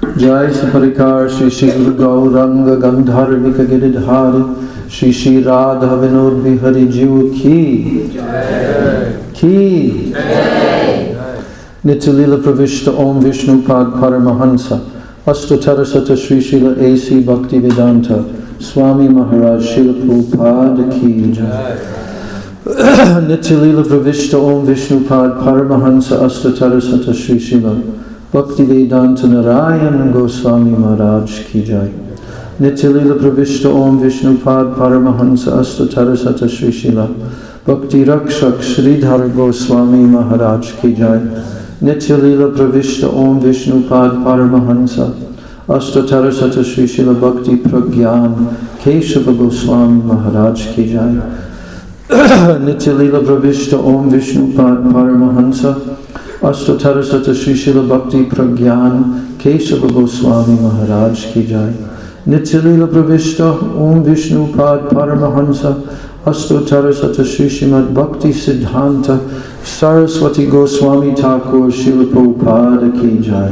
जय सपरिकार श्री श्री गुरु गौरंग गंधर्विक गिरिधारी श्री श्री राधा विनोद बिहारी जीव की नित्य लीला प्रविष्ट ओम विष्णुपाद परमहंस अष्टोत्तर शत श्री श्रील एसी भक्ति वेदांत स्वामी महाराज श्रील प्रभुपाद की जय। नित्य लीला प्रविष्ट ओम विष्णुपाद परमहंस अष्टोत्तर शत श्री श्रील भक्ति वेदांत नारायण गोस्वामी महाराज की जय। नित्य लीला प्रविष्ट ओम विष्णुपाद परमहंस अष्टोत्तर शत श्री श्रील भक्ति रक्षक श्रीधर गोस्वामी महाराज की जय। नित्य लीला प्रविष्ट ओम विष्णुपाद परमहंस अष्टोत्तर शत श्री श्रील भक्ति प्रज्ञान केशव गोस्वामी महाराज की जय। नित्य लीला प्रविष्ट ओम विष्णुपाद परमहंस अष्टोत्तर शत श्री श्रील भक्ति प्रज्ञान केशव गोस्वामी महाराज की जय। नित्य लीला प्रविष्ट ओम विष्णुपाद परमहंस अष्टोत्तर शत श्री श्रीमद् भक्ति सिद्धांत सरस्वती गोस्वामी ठाकुर श्रील प्रभुपाद की जय।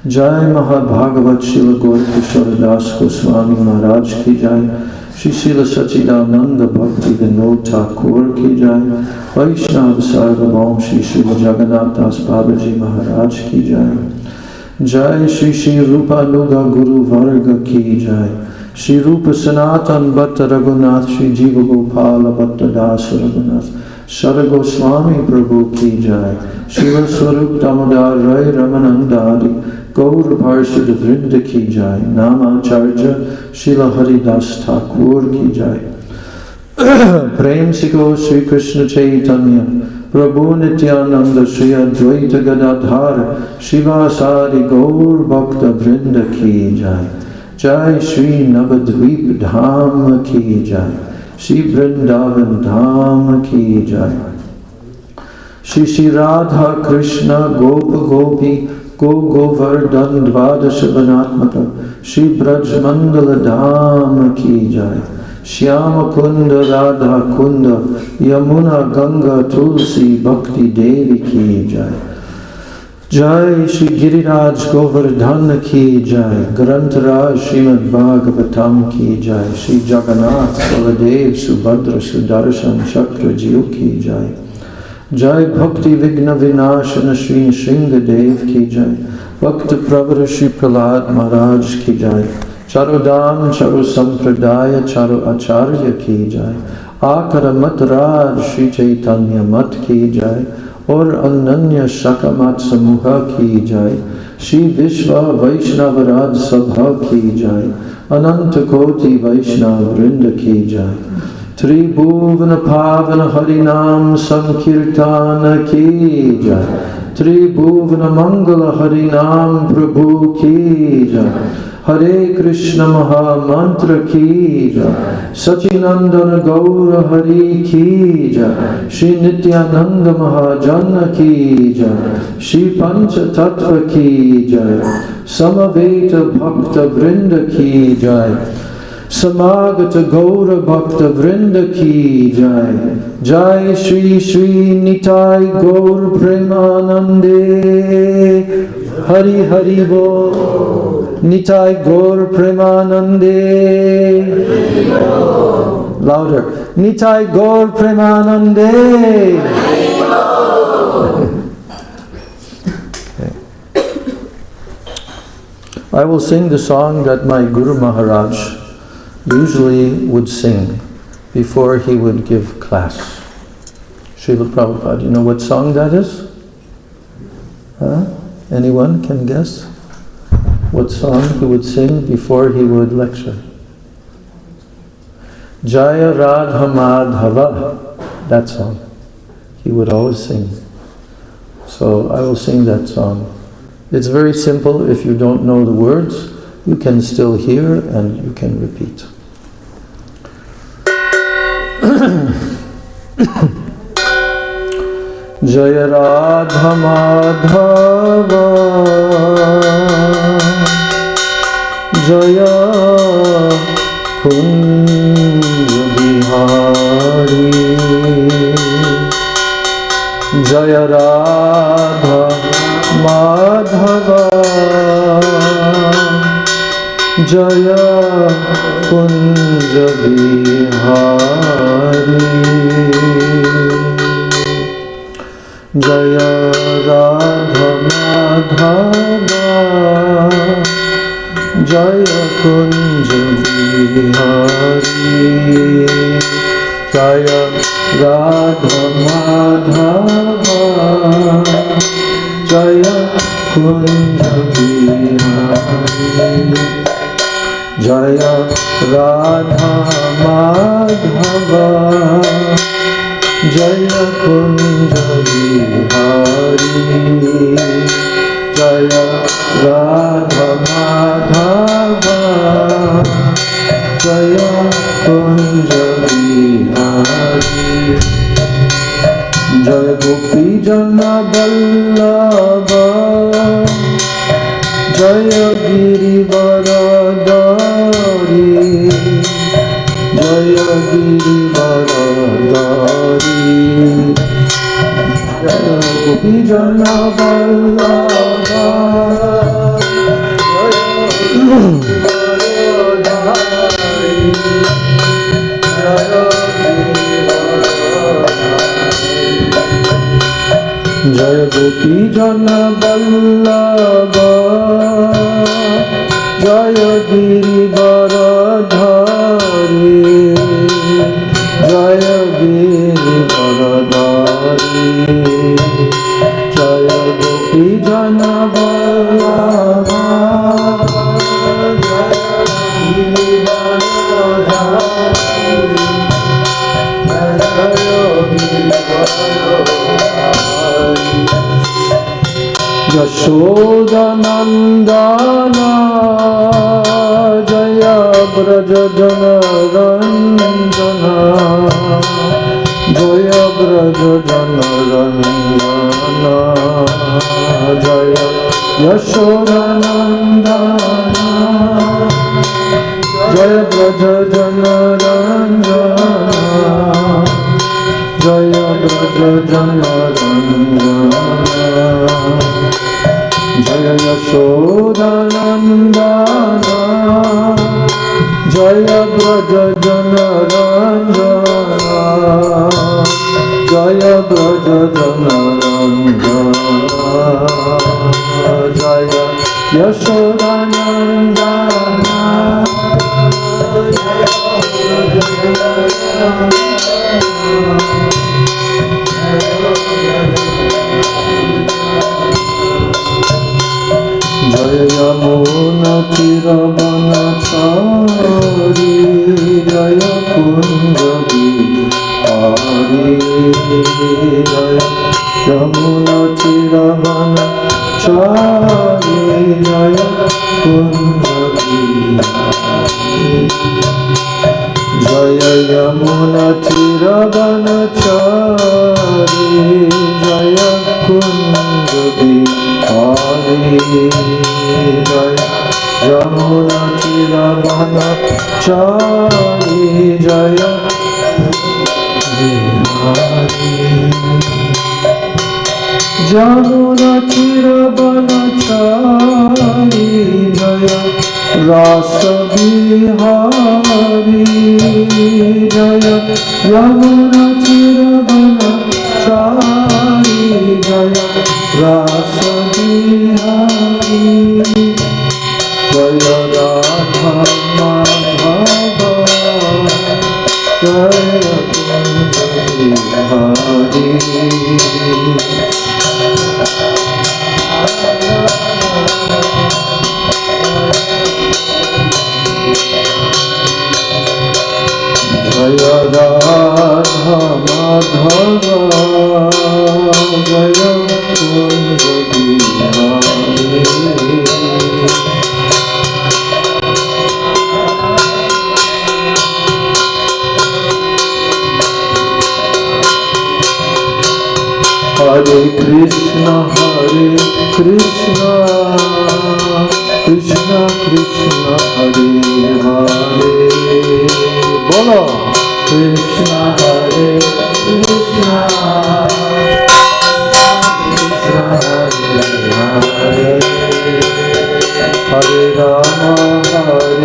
जय महाभागवत श्रील गौर किशोर दास गोस्वामी महाराज की जय। श्री श्रील सच्चिदानंद भक्ति विनोद ठाकुर की जय। वैष्णव सार्वभौम श्री श्रील जगन्नाथ दास बाबा जी महाराज की जय। जय श्री श्री रूपानुगा गुरु वर्ग की जय। श्री रूप सनातन भट्ट रघुनाथ श्री जीव गोपाल भट्ट दास रघुनाथ शर गोस्वामी प्रभु की जय। शिव स्वरूप दामोदर राय रमानंदादि गौर पार्षद वृंद की जय। नामाचार्य श्रील हरिदास ठाकुर की जय। प्रेम सिको श्री कृष्ण चैतन्य प्रभु नित्यानंद श्री अद्वैत गदाधर शिवासादि गौर भक्त वृंद की जय। जय श्री नवद्वीप धाम की जय। श्री वृंदावन धाम की जय। श्री श्री राधा कृष्ण गोप गोपी गो गोवर्धन द्वादश वनात्मक श्री ब्रजमंडल धाम की जय। श्याम कुंद राधा कुंद यमुना गंगा तुलसी भक्ति देवी की जय। जय श्री गिरिराज गोवर्धन की जय। ग्रंथराज श्रीमद् भागवतम की जय। श्री जगन्नाथ बलदेव सुभद्र सुदर्शन चक्र जीव की जय। जय भक्ति विघ्न विनाशन श्री सिंहदेव की जय। भक्त प्रवर श्री प्रहलाद महाराज की जय। चारों धाम चारों संप्रदाय चारों आचार्य की जय। आकर मत राज श्री चैतन्य मत की जय और अनन्य शाखा मत समूह की जय। श्री विश्व वैष्णव राज सभा की जय। अनंत कोटि वैष्णव वृंद की जय। त्रिभुवन पावन हरिनाम संकीर्तन की जय। त्रिभुवन मंगल हरिनाम प्रभु की जय। हरे कृष्ण महामंत्र की जय। सचिनंदन गौर हरि की जय। श्री नित्यानंद महाजन की जय। श्री पंच तत्व की जय। समवेत भक्त वृंद की जय। समागत गौर भक्त वृंद की जय। जय श्री श्री निताय गौर प्रेमानंदे हरि हरि बोल। निताय गौर प्रेमानंदे लाउडर निताय गौर प्रेमानंदे। I will sing the song that my Guru Maharaj usually would sing before he would give class. Srila Prabhupada, you know what song that is? Huh? Anyone can guess what song he would sing before he would lecture? Jaya Radha Madhava, that song he would always sing. So I will sing that song. It's very simple. If you don't know the words, you can still hear and you can repeat. Jaya Radha Madhava Jaya Kunja Bihari Jaya Radha Madhava जय कुंज बिहारी जय राधा माधवा जय कुंज बिहारी जय राधा माधवा जय कुंज बिहारी जय राधा माधवा जय कुंज बिहारी जय राधा माधवा जय कुंज बिहारी जय गोपी जन वल्लभ जय गिरिवरधारी जय गिरिवरधारी जय गोपी जन वल्लभ जय गोपी जन वल्लभ जय गिरिवरधारी जय गिरिवरधारी जय गोपी जन वल्लभ जय गिरिवरधारी यशोदानंदना जय ब्रज जन रंजना जय ब्रज जन रंजना जय यशोदानंदना जय ब्रज जन रंजना जय ब्रज जन रंजना जय यशोदानंदना जय ब्रज जन रंजना जय ब्रज जन रंजना जय यशोदानंदना जय यमुना तीरवनचारी जय कुंज बिहारी जय यमुना तीरवनचारी जय कुंज बिहारी जय यमुना तीरवनचारी जय कुंज बिहारी जय यमुना तीरवनचारी जय बिहारी यमुना तीरवनचारी जय रास बिहारी जय यमुना तीरवनचारी जय रास बिहारी जय राधा माधवा जय कुंज बिहारी जय राधा माधवा जय कुंज बिहारी हरे कृष्ण कृष्ण कृष्ण हरे हरे बोलो कृष्ण हरे कृष्ण कृष्ण हरे हरे हरे राम हरे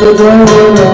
Hare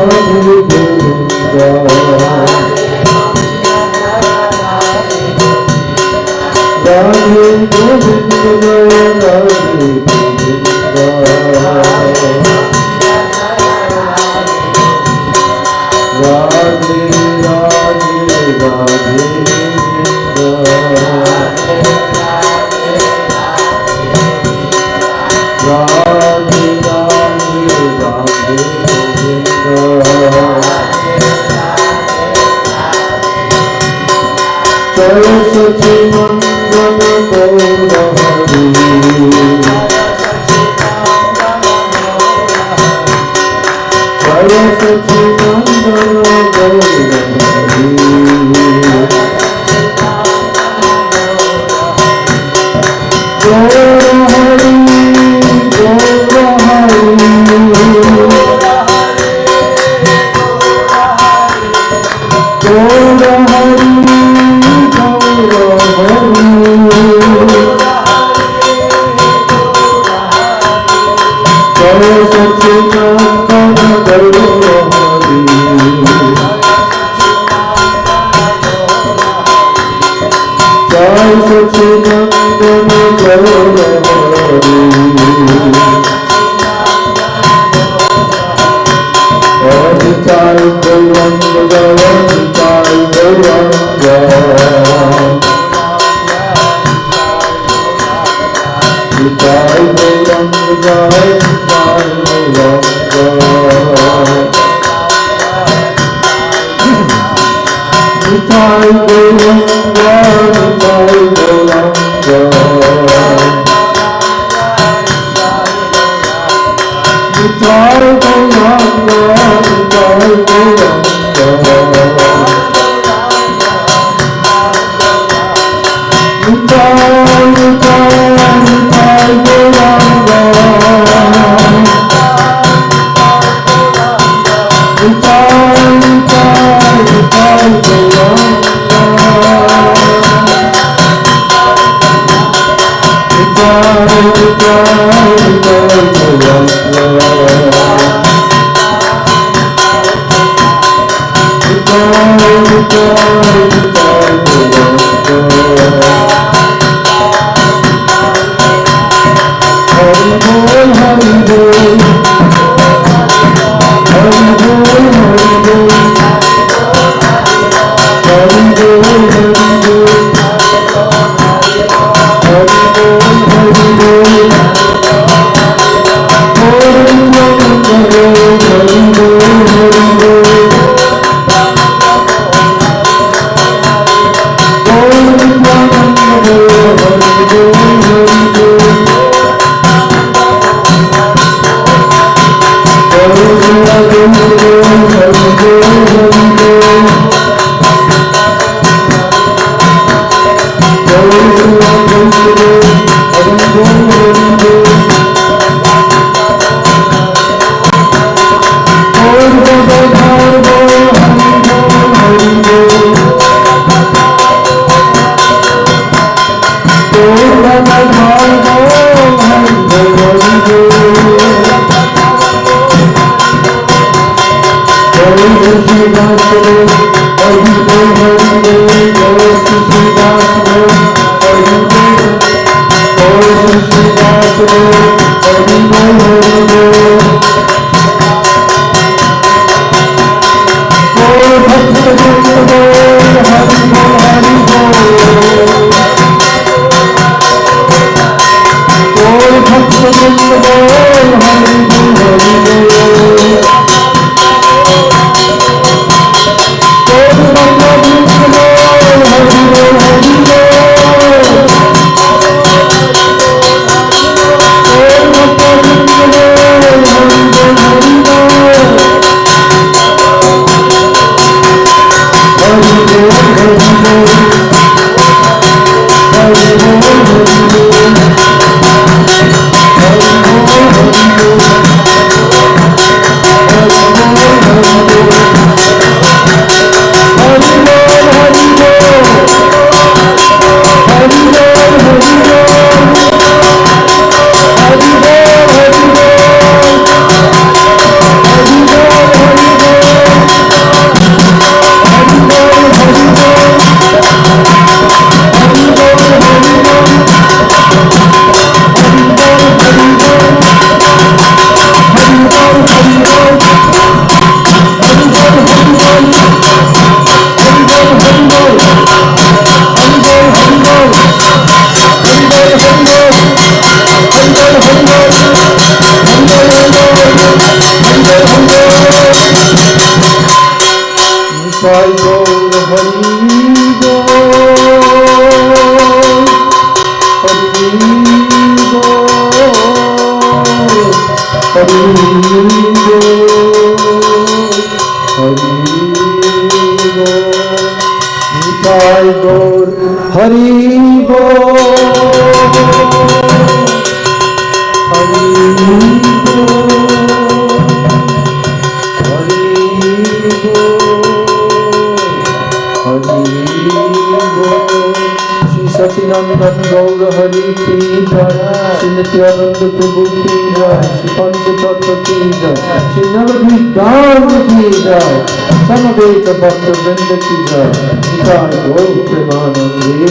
Samaveta Bhakta Vrinda ki jai, Nitai Gaur Premanande.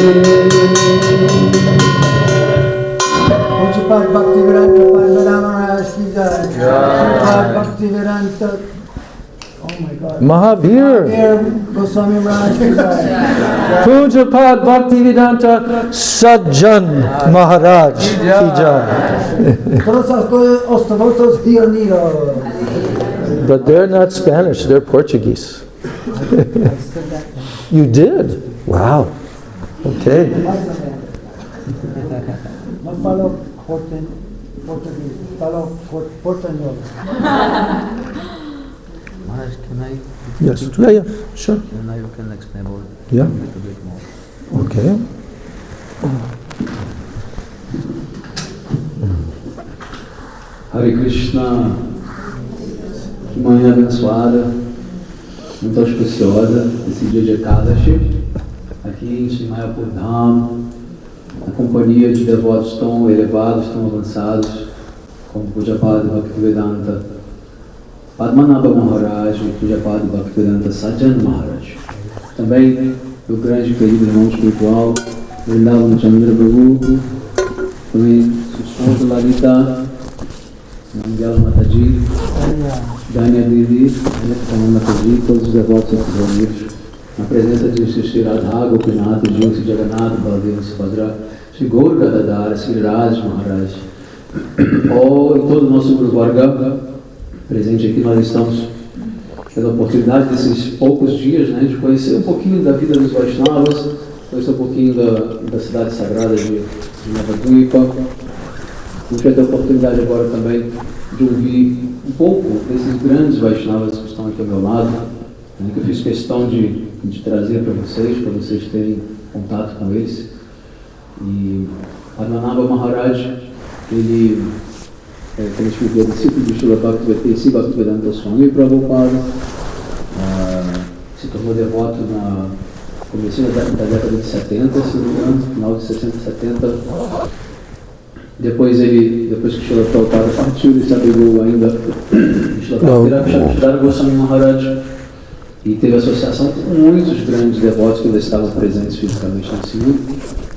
Pujapad Bhaktivedanta Pandana Maharaj ki jai. Pujapad Bhaktivedanta, oh my God, Mahavir Goswami Maharaj ki jai. Pujapad Bhaktivedanta Sajjan Maharaj ki jai. But they're not Spanish, they're Portuguese. You did? Wow. Okay. Not follow Portuguese, follow Portugal. Maharaj, can I? Yes. Yeah, sure. And now you can explain about Yeah. a little bit more. Okay. Hare Krishna. Que manhã abençoada, muito auspiciosa, esse dia de Ekadasi, aqui em Mayapur Dham, a companhia de devotos tão elevados, tão avançados, como Pujapad Bhaktivedanta Padmanabha Maharaj e Pujapad Bhaktivedanta Sajjan Maharaj. Também meu grande querido irmão espiritual, Vrindavan Chandra Prabhu, também sua esposa Lalita, Mangala Mataji, Dania Devi, Mataji, todos os devotos aqui reunidos, na presença de Shri Radha, Gopinath, Jyoti Jagannath, Baladeva Subhadra, Shri Gaur Gadadhara, Shri Raj Maharaj, e todo o nosso Guru Varga presente aqui. Nós estamos tendo a oportunidade desses poucos dias, né, de conhecer um pouquinho da vida dos Vaishnavas, conhecer um pouquinho da cidade sagrada de Navadvipa. A gente vai ter a oportunidade agora também de ouvir um pouco desses grandes Vaishnavas que estão aqui ao meu lado, né, que eu fiz questão de trazer para vocês terem contato com eles. E Padmanabha Maharaj, ele como escreveu, discípulo de Srila Bhaktivedanta Swami Prabhupada, se tornou devoto no começo da década de 70, se não me engano, final de 60, 70. Depois que Srila Prabhupada partiu, ele se abrigou ainda em Srila Goswami Maharaj e teve associação com muitos grandes devotos que ainda estavam presentes fisicamente nesse mundo.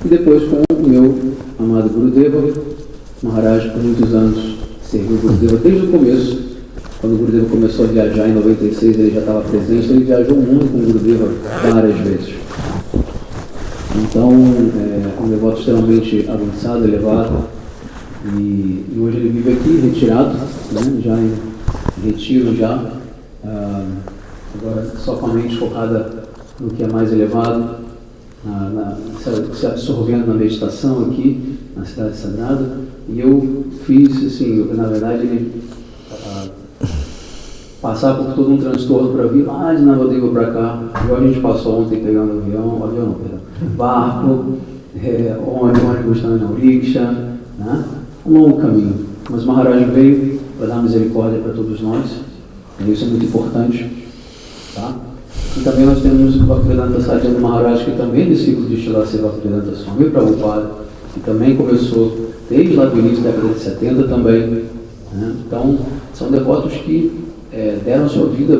E depois com o meu amado Gurudeva Maharaj, por muitos anos serviu o Gurudeva desde o começo. Quando o Gurudeva começou a viajar em 96, ele já estava presente, então ele viajou o mundo com o Gurudeva várias vezes. Então, um devoto extremamente avançado, elevado, e hoje ele vive aqui, retirado, né, já em retiro, agora só com a mente focada no que é mais elevado, se absorvendo na meditação aqui, na cidade sagrada. E eu fiz, assim, na verdade, passar por todo um transtorno para vir lá de Navadvipa para cá, igual a gente passou ontem pegando barco, ônibus também na rickshaw, né? Um longo caminho. Mas Maharaj veio para dar misericórdia para todos nós, e isso é muito importante, tá? E também nós temos o Bhaktivedanta Sajjan Maharaj, que também é discípulo de Srila Bhaktivedanta Swami Prabhupada, que também começou desde lá do início da década de 70 também, né? Então, são devotos que deram a sua vida,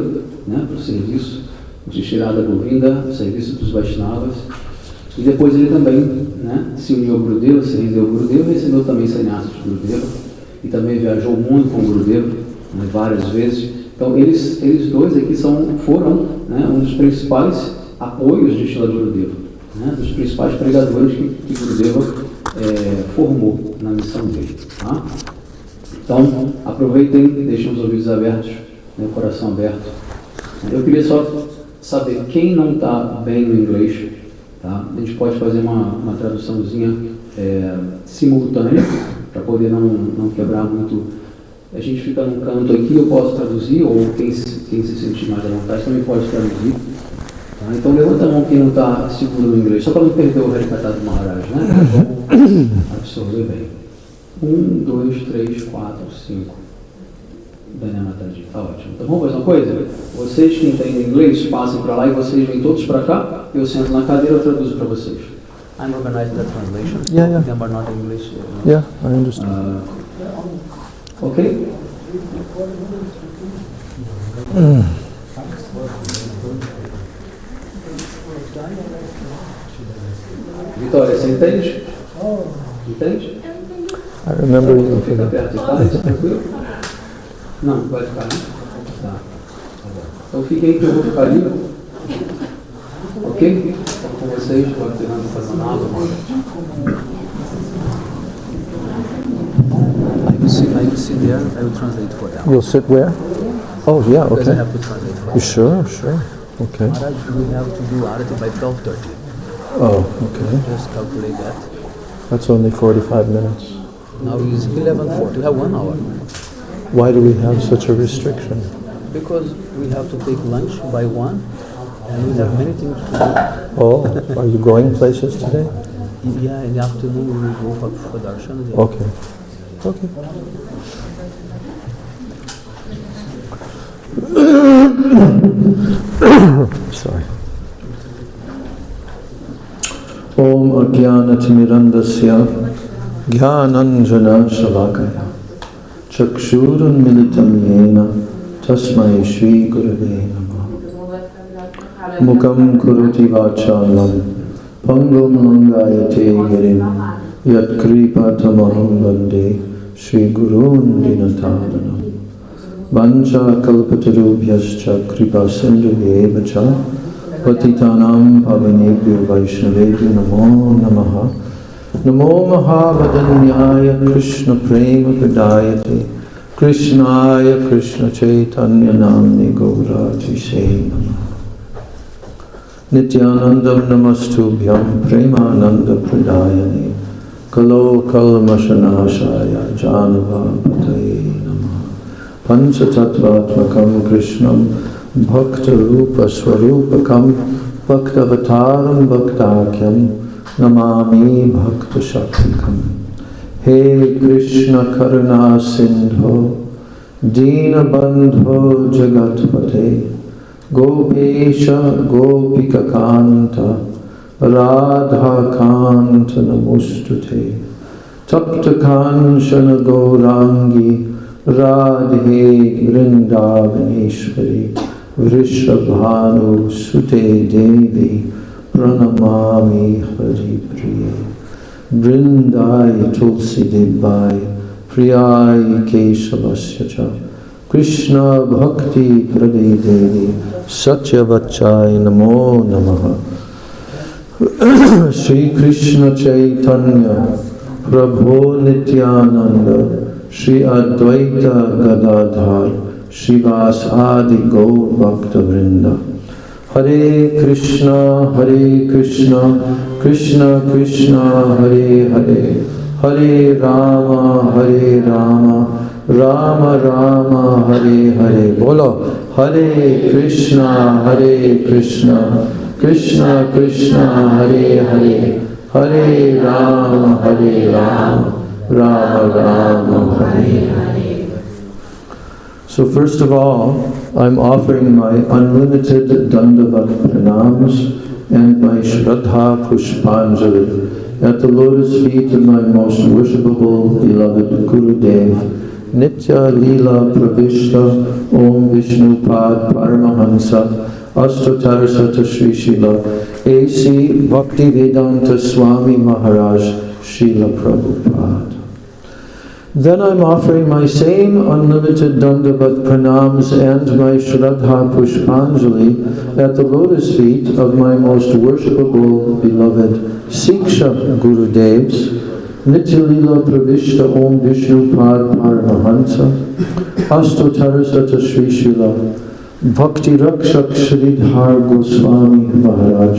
né, para o serviço de Shri Radha Govinda, o serviço dos Vaishnavas. E depois ele também, né, se uniu ao Gurudeva, se rendeu ao Gurudeva e recebeu também sannyasa de Gurudeva. E também viajou o mundo com o Gurudeva, né, várias vezes. Então, eles dois aqui foram, né, um dos principais apoios de Srila Gurudeva, né, dos principais pregadores que Gurudeva formou na missão dele. Tá? Então, aproveitem, deixem os ouvidos abertos, né, o coração aberto. Eu queria só saber quem não está bem no inglês, tá? A gente pode fazer uma traduçãozinha simultânea, para poder não quebrar muito. A gente fica num canto aqui, eu posso traduzir, ou quem se sentir mais à vontade também pode traduzir. Tá? Então levanta a mão quem não está seguro no inglês, só para não perder o Ekadasi do Maharaj, né? Vamos absorver bem. 1, 2, 3, 4, 5. Mataji, tá ótimo. Então vamos fazer uma coisa? Vocês que entendem inglês, passem para lá e vocês vêm todos para cá, eu sento na cadeira e traduzo para vocês. I'm organizing the translation. Yeah. Them are not English. Yeah, I understand. Ok? Vitória, você entende? Entende? I remember you. Fica perto de casa, tranquilo? Não, vai ficar, né? Tá. Então fiquem aí que eu vou ficar ali. Ok? Estou com vocês, pode ter nada fazendo água. I will sit there. I will translate for them. You'll sit where? Oh, yeah, Because I okay. have to translate for You them. sure? Okay. Maharaj, we have to do Arati by 12:30. Oh, okay. Just calculate that. That's only 45 minutes. Now it is 11:40. We have 1 hour. Why do we have such a restriction? Because we have to take lunch by 1 and we have many things to do. Oh, are you going places today? Yeah, in the afternoon we will go for darshan. Yeah. Okay. Okay. Sorry. Om Ajnanatimirandasya Jnananjana Shalakaya Chakshurun Militam Yena Tasmai Shri Gurave Namah Mukam Kuroti Vachalam Pangam Langayate Girim Yat Kripa Tamaham Vande Shri Gurun Dinatadanam Vancha Kalpatarubhyascha Kripa Sindhu Evacha Patitanam Pavanebhyo Vaishnavebhyo Namo Namaha Namo Mahavadanyaya Krishna Prema Pradayate Krishnaya Krishna Chaitanya Namni Gaurati Se Namaha Nityanandam Namastubhyam Premananda Pradayane Kalo Kalmashanashaya Janava Pataye Namaha Panchatattvatmakam Krishnam Bhakta Rupa Swarupakam Bhaktavataram Bhaktakyam Namami Bhakta Shaktikam He Krishna Karuna Sindho Dina Bandho Jagatpate Gopesha Gopika Kanta Radha Kanta Namustute Tapta Kanchana Gaurangi Radhe Vrindavaneshwari Vrishabhanu Sute Devi Pranamami Hari Priye Vrindaya Tulsi Devaya Priyai Keshavasya Cha Krishna Bhakti Prade Devi Satyavachai Namo Namaha Shri Krishna Chaitanya Prabhu Nityananda Shri Advaita Gadadhar Shivas Adi Gaur Bhakta Vrinda Hare Krishna Krishna Krishna Hare Hare Hare Rama Rama Rama Hare Hare Bolo Hare Krishna Krishna Krishna Hare Hare Hare Rama Rama Rama Hare Hare. So first of all, I'm offering my unlimited Dandavat Pranams and my Shraddha Pushpanjali at the lotus feet of my most worshipable, beloved Gurudev, Nitya Leela Pravishta Om Vishnupad Paramahansa Ashtotarasata Sri Srila A.C. Bhaktivedanta Swami Maharaj Srila Prabhupada. Then I'm offering my same unlimited Dandavat Pranams and my Shraddha Pushpanjali at the lotus feet of my most worshipable, beloved Siksha Gurudevs, Nityalila Pravishta Om Vishnupad Paramahansa, Ashtotarasata Sri Srila Bhakti Rakshak Shridhar Goswami Maharaj,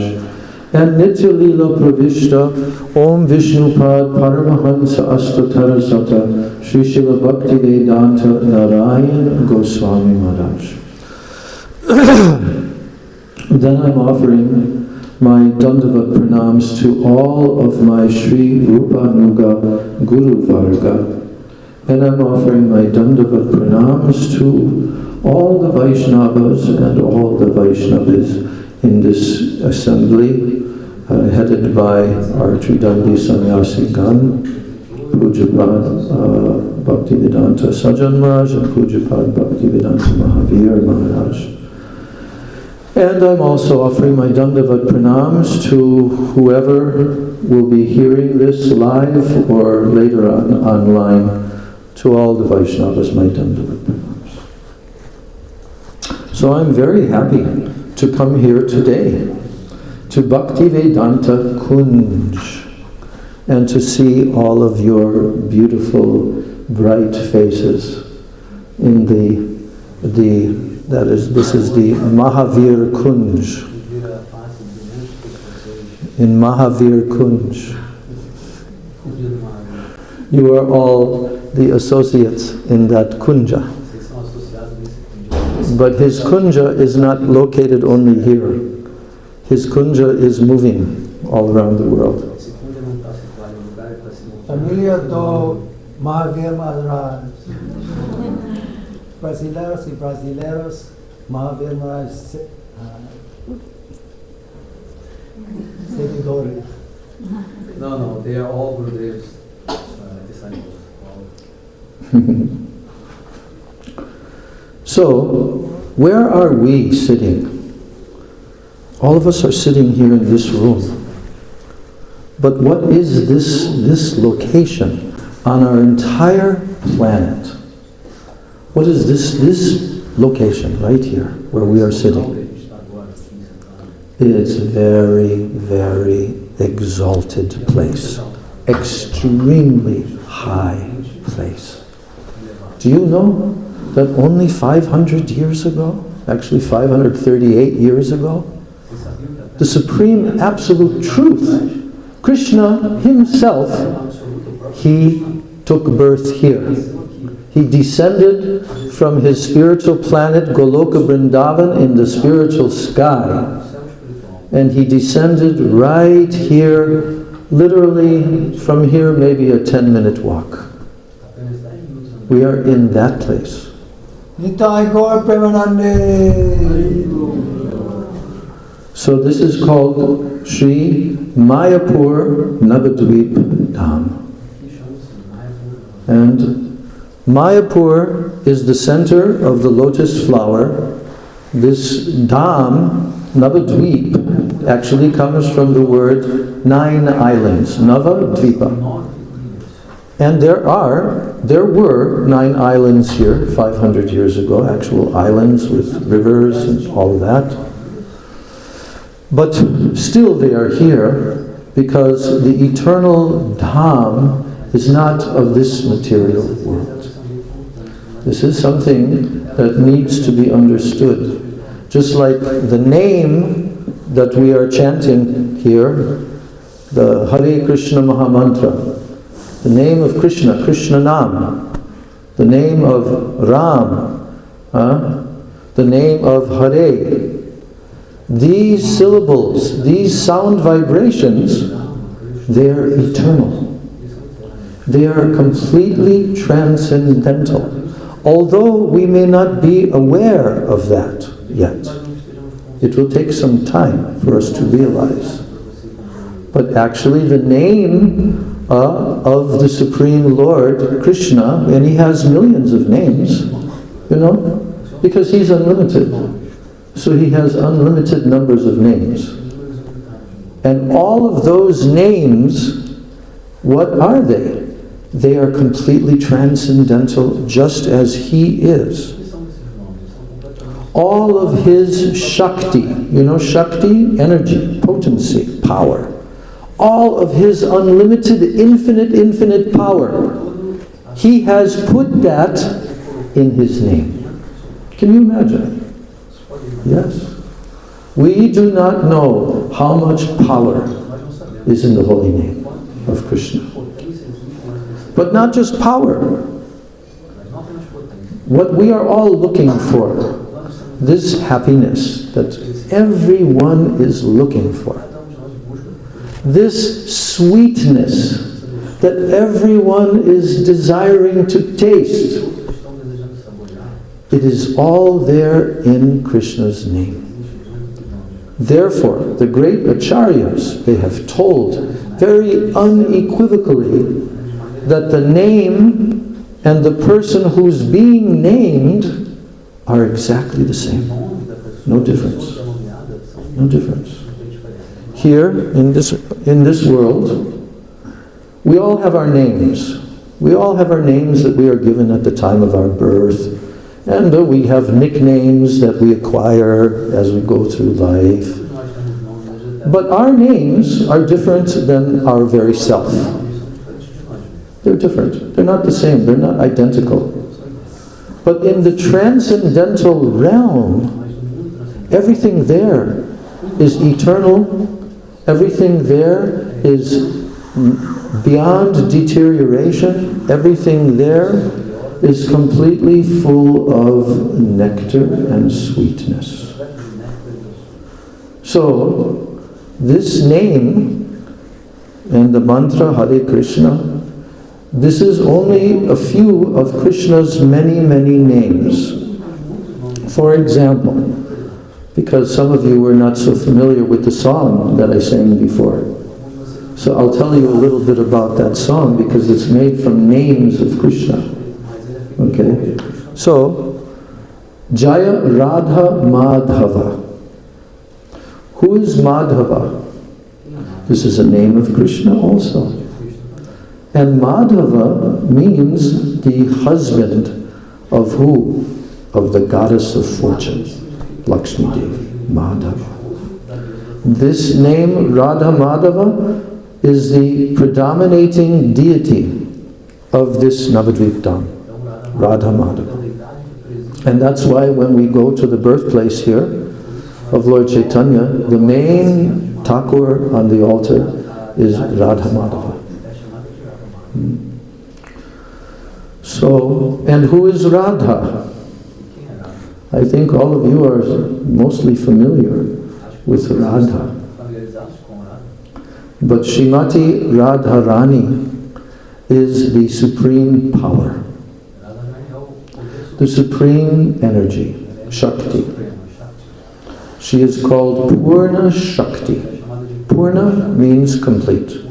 and Nitya Leela Pravishta Om Vishnupad Paramahansa Astatara Sata Sri Srila Bhakti Vedanta Narayan Goswami Maharaj. Then I'm offering my Dandavat pranams to all of my Sri Rupanuga Guru Varga, and I'm offering my Dandavat pranams to all the Vaishnavas and all the Vaishnavis in this assembly, headed by our Tridandi Sannyasi Gan, Pujapad Bhaktivedanta Sajan Maharaj and Pujapad Bhaktivedanta Mahavir Maharaj. And I'm also offering my Dandavat pranams to whoever will be hearing this live or later on online, to all the Vaishnavas, my Dandavat pranams. So I'm very happy to come here today to Bhaktivedanta Kunj and to see all of your beautiful, bright faces in this is the Mahavir Kunj. In Mahavir Kunj. You are all the associates in that Kunja. But his Kunja is not located only here. His Kunja is moving all around the world. Familia do Mahavir Maharaj. Brasileiros y brasileiros, Mahavir Maharaj seguidores. No, they are all Gurudev's disciples. So, where are we sitting? All of us are sitting here in this room. But what is this location on our entire planet? What is this location right here where we are sitting? It's a very, very exalted place. Extremely high place. Do you know that only 500 years ago, actually 538 years ago, the Supreme Absolute Truth, Krishna himself, he took birth here. He descended from his spiritual planet Goloka Vrindavan in the spiritual sky, and he descended right here, literally from here maybe a 10-minute walk. We are in that place. Nitai Gaur Premanande. So this is called Sri Mayapur Navadvip Dham. And Mayapur is the center of the lotus flower. This Dham, Navadvip, actually comes from the word 9 islands, Navadvipa. And there were 9 islands here 500 years ago, actual islands with rivers and all of that. But still they are here because the eternal Dham is not of this material world. This is something that needs to be understood. Just like the name that we are chanting here, the Hare Krishna Mahamantra, the name of Krishna, Krishna Nam, the name of Ram, the name of Hare. These syllables, these sound vibrations, they are eternal. They are completely transcendental. Although we may not be aware of that yet. It will take some time for us to realize. But actually the name of the Supreme Lord, Krishna, and he has millions of names, because he's unlimited. So he has unlimited numbers of names. And all of those names, what are they? They are completely transcendental, just as he is. All of his Shakti, Shakti, energy, potency, power. All of his unlimited, infinite power. He has put that in his name. Can you imagine? Yes. We do not know how much power is in the holy name of Krishna. But not just power. What we are all looking for, this happiness that everyone is looking for, this sweetness that everyone is desiring to taste, it is all there in Krishna's name. Therefore, the great acharyas, they have told very unequivocally that the name and the person who's being named are exactly the same. No difference. No difference. Here, in this world, we all have our names. We all have our names that we are given at the time of our birth. And we have nicknames that we acquire as we go through life. But our names are different than our very self. They're different. They're not the same. They're not identical. But in the transcendental realm, everything there is eternal. Everything there is beyond deterioration. Everything there is completely full of nectar and sweetness. So, this name and the mantra Hare Krishna, this is only a few of Krishna's many, many names. For example, because some of you were not so familiar with the song that I sang before, so I'll tell you a little bit about that song because it's made from names of Krishna. Okay? So, Jaya Radha Madhava. Who is Madhava? This is a name of Krishna also. And Madhava means the husband of who? Of the goddess of fortune, Lakshmi Devi, Madhava. This name, Radha Madhava, is the predominating deity of this Navadvip Dham, Radha Madhava. And that's why when we go to the birthplace here of Lord Chaitanya, the main Thakur on the altar is Radha Madhava. So, and who is Radha? I think all of you are mostly familiar with Radha. But Srimati Radharani is the supreme power, the supreme energy, Shakti. She is called Purna Shakti. Purna means complete.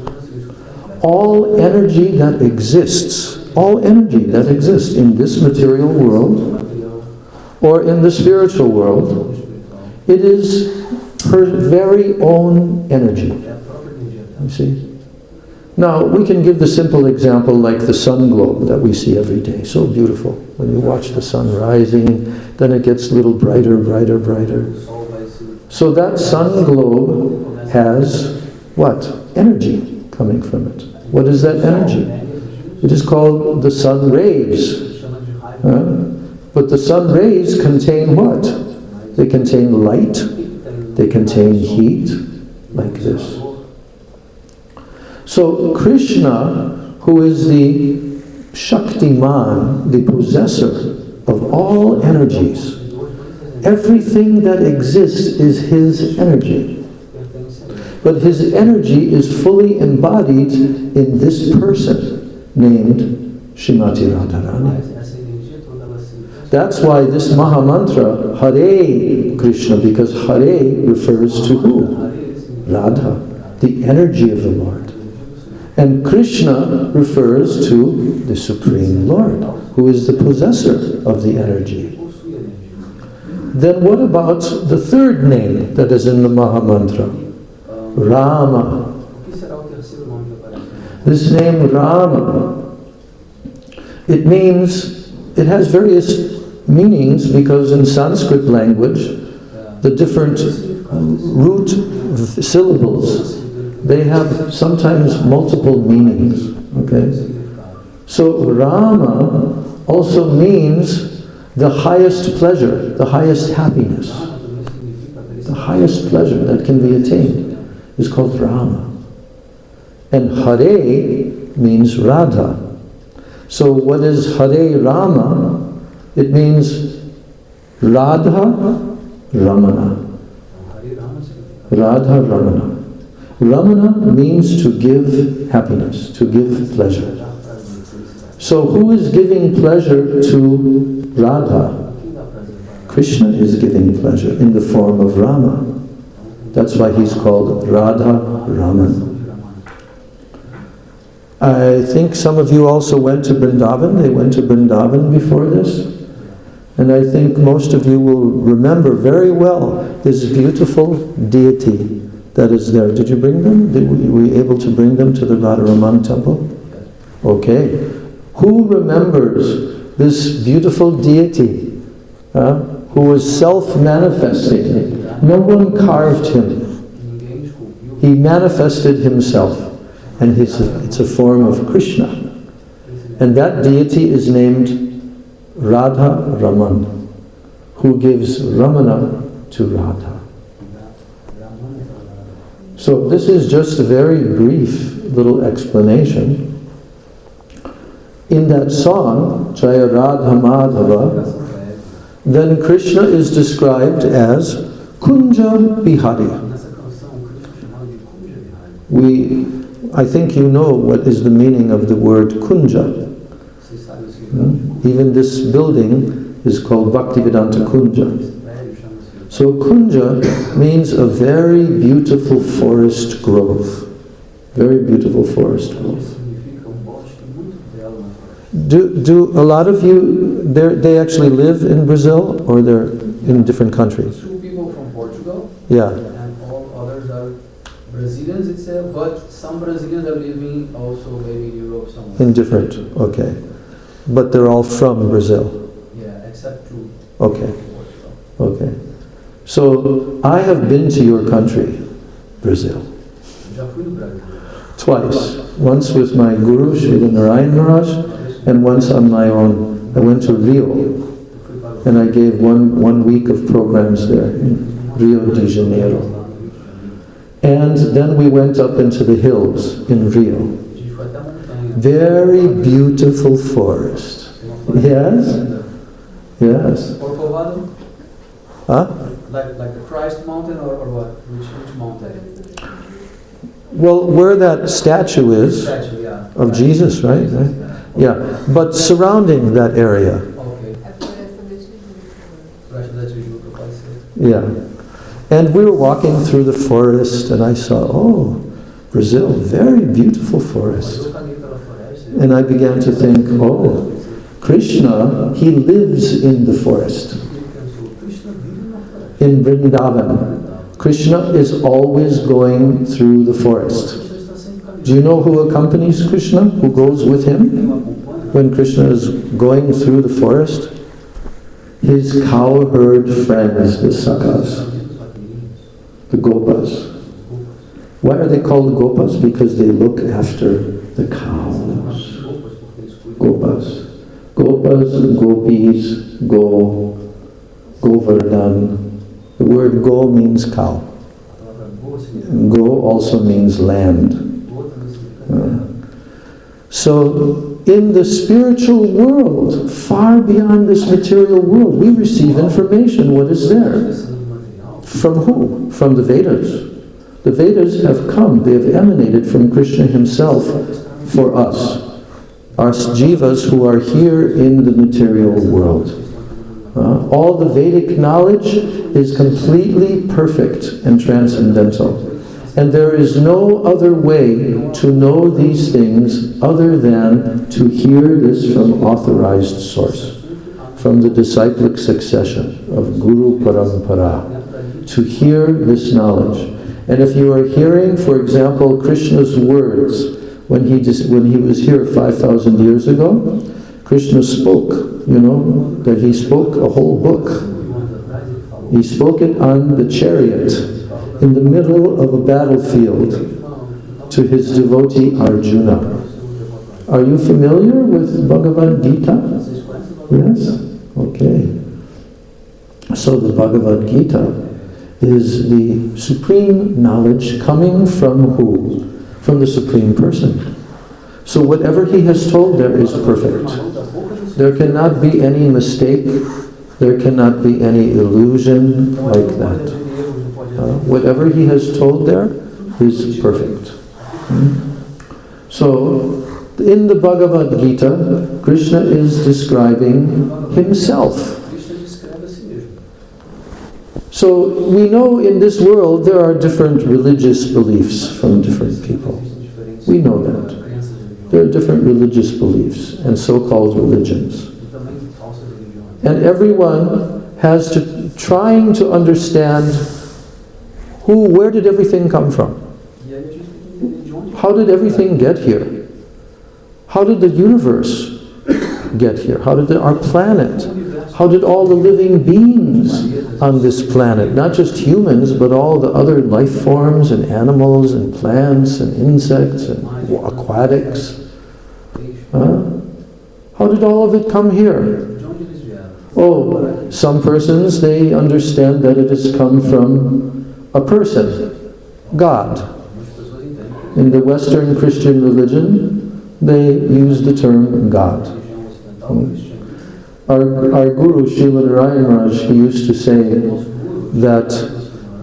All energy that exists in this material world or in the spiritual world, it is her very own energy. You see? Now, we can give the simple example like the sun globe that we see every day. So beautiful. When you watch the sun rising, then it gets a little brighter, brighter, brighter. So that sun globe has what? Energy coming from it. What is that energy? It is called the sun rays. But the sun rays contain what? They contain light. They contain heat, like this. So Krishna, who is the Shaktiman, the possessor of all energies, everything that exists is his energy. But his energy is fully embodied in this person named Srimati Radharani. That's why this Mahamantra, Hare Krishna, because Hare refers to who? Radha, the energy of the Lord. And Krishna refers to the Supreme Lord, who is the possessor of the energy. Then what about the third name that is in the Mahamantra? Rama. This name Rama, it has various meanings because in Sanskrit language, the different root syllables, they have sometimes multiple meanings. Okay? So Rama also means the highest pleasure, the highest happiness. the highest pleasure that can be attained is called Rama. And Hare means Radha. So what is Hare Rama? It means Radha Ramana. Radha Ramana. Ramana means to give happiness, to give pleasure. So who is giving pleasure to Radha? Krishna is giving pleasure in the form of Rama. That's why he's called Radha Raman. I think some of you also went to Vrindavan. They went to Vrindavan before this. And I think most of you will remember very well this beautiful deity that is there. Did you bring them? Were you able to bring them to the Radharaman temple? Okay. Who remembers this beautiful deity who was self-manifesting? No one carved him. He manifested himself. And it's a form of Krishna. And that deity is named Radha Raman, who gives Ramana to Radha. So this is just a very brief little explanation. In that song, Jaya Radha Madhava, then Krishna is described as Kunja Bihari. I think you know what is the meaning of the word Kunja. Even this building is called Bhaktivedanta Kunja. So Kunja means a very beautiful forest grove. Very beautiful forest grove. Do a lot of you, they actually live in Brazil, or they're in different countries? 2 people from Portugal. Yeah. And all others are Brazilians itself, but some Brazilians are living also maybe in Europe somewhere. In different, okay. But they're all from Brazil? Yeah, except 2. Okay. Okay. So, I have been to your country, Brazil. Twice. Once with my Guru, Srila Narayan Maharaj, and once on my own. I went to Rio, and I gave one week of programs there in Rio de Janeiro. And then we went up into the hills in Rio. Very beautiful forest. Yes? Yes. Huh? Like the Christ mountain or what? Which mountain? Well, where that statue is of Jesus, right? Yeah. But surrounding that area. Yeah. And we were walking through the forest, and I saw, Brazil, very beautiful forest. And I began to think, Krishna, he lives in the forest. In Vrindavan, Krishna is always going through the forest. Do you know who accompanies Krishna? Who goes with him when Krishna is going through the forest? His cowherd friends, the Sakhas, the Gopas. Why are they called Gopas? Because they look after the cows. Gopas. Gopas, Gopis, Govardhan. The word Go means cow. Go also means land. So, in the spiritual world, far beyond this material world, we receive information. What is there? From who? From the Vedas. The Vedas have come, they have emanated from Krishna himself for us jivas who are here in the material world. All the Vedic knowledge is completely perfect and transcendental. And there is no other way to know these things other than to hear this from authorized source, from the disciplic succession of Guru Parampara, to hear this knowledge. And if you are hearing, for example, Krishna's words, when he was here 5,000 years ago, Krishna spoke, that he spoke a whole book. He spoke it on the chariot, in the middle of a battlefield, to his devotee Arjuna. Are you familiar with Bhagavad Gita? Yes? Okay. So the Bhagavad Gita is the supreme knowledge coming from who? From the Supreme Person. So whatever he has told there is perfect. There cannot be any mistake, there cannot be any illusion like that. Whatever he has told there is perfect. So, in the Bhagavad Gita, Krishna is describing himself. So, we know in this world there are different religious beliefs from different people. We know that. There are different religious beliefs and so-called religions. And everyone has to trying to understand where did everything come from? How did everything get here? How did the universe get here? How did our planet? How did all the living beings on this planet, not just humans, but all the other life forms and animals and plants and insects and aquatics? How did all of it come here? Oh, some persons, they understand that it has come from a person, God. In the Western Christian religion, they use the term God. Our Guru, Srila Narayan Maharaj, he used to say that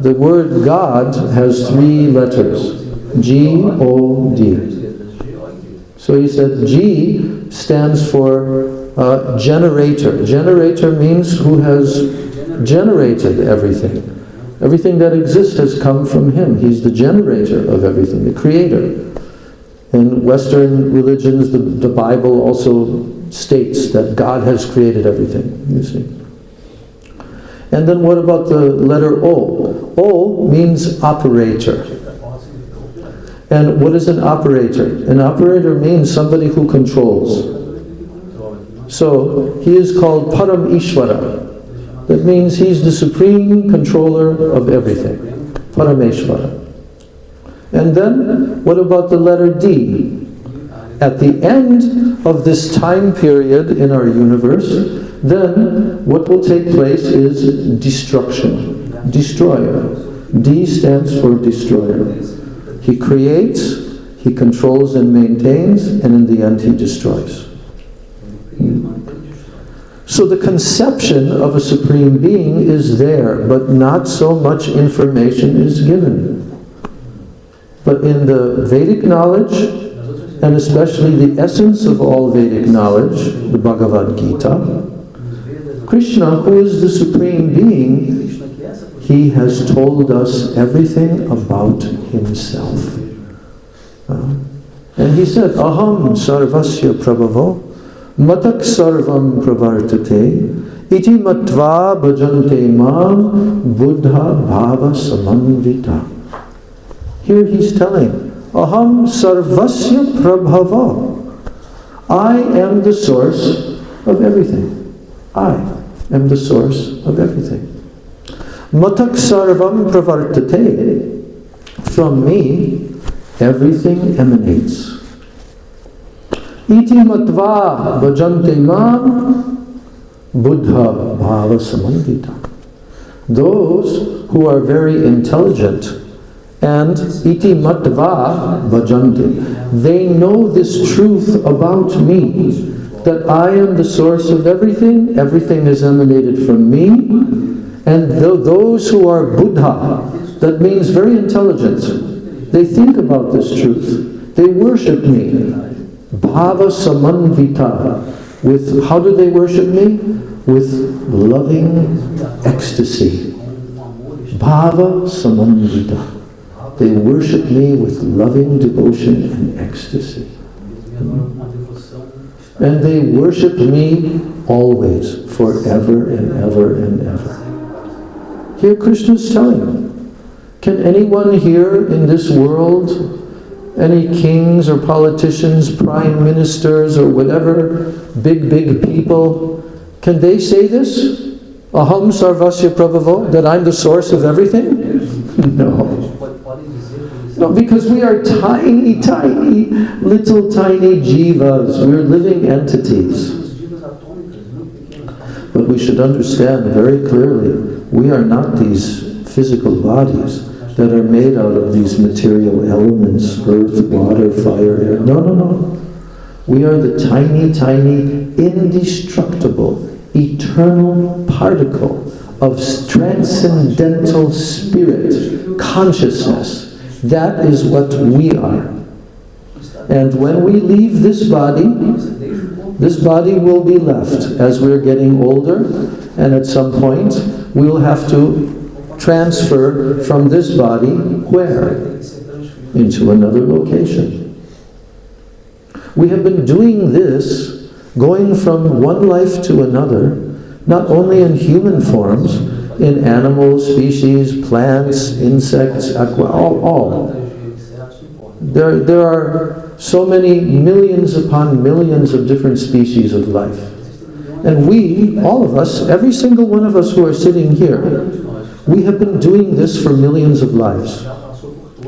the word God has 3 letters, G-O-D. So he said G stands for generator. Generator means who has generated everything. Everything that exists has come from him. He's the generator of everything, the creator. In Western religions, the Bible also states that God has created everything, you see. And then what about the letter O? O means operator. And what is an operator? An operator means somebody who controls. So, he is called Param Ishvara. That means he's the supreme controller of everything. Parameshvara. And then, what about the letter D? At the end of this time period in our universe, then what will take place is destruction. Destroyer. D stands for destroyer. He creates, he controls and maintains, and in the end he destroys. So the conception of a supreme being is there, but not so much information is given. But in the Vedic knowledge, and especially the essence of all Vedic knowledge, the Bhagavad Gita, Krishna, who is the supreme being, he has told us everything about himself. And he said, Aham sarvasya prabhavo matak sarvam pravartate iti matva bhajante mam buddha bhava samanvita. Here he's telling, Aham sarvasya prabhava. I am the source of everything. I am the source of everything. Matak sarvam pravartate. From me, everything emanates. Iti matva bhajante mam buddha bhava samanvita. Those who are very intelligent and iti matva bhajante, they know this truth about me, that I am the source of everything, everything is emanated from me. And those who are Buddha, that means very intelligent, they think about this truth. They worship me. Bhava samanvita. With, how do they worship me? With loving ecstasy. Bhava samanvita. They worship me with loving devotion and ecstasy. And they worship me always, forever and ever and ever. Here Krishna is telling them, can anyone here in this world, any kings or politicians, prime ministers or whatever, big people, can they say this? Aham sarvasya prabhavo, that I'm the source of everything? No. No, because we are tiny, little tiny jivas. We're living entities. But we should understand very clearly, we are not these physical bodies that are made out of these material elements, earth, water, fire, air. No, no, no. We are the tiny, tiny, indestructible, eternal particle of transcendental spirit, consciousness. That is what we are. And when we leave this body will be left as we're getting older, and at some point we'll have to transfer from this body where? Into another location. We have been doing this, going from one life to another, not only in human forms, in animals, species, plants, insects, all. There are so many millions upon millions of different species of life. And we, all of us, every single one of us who are sitting here, we have been doing this for millions of lives.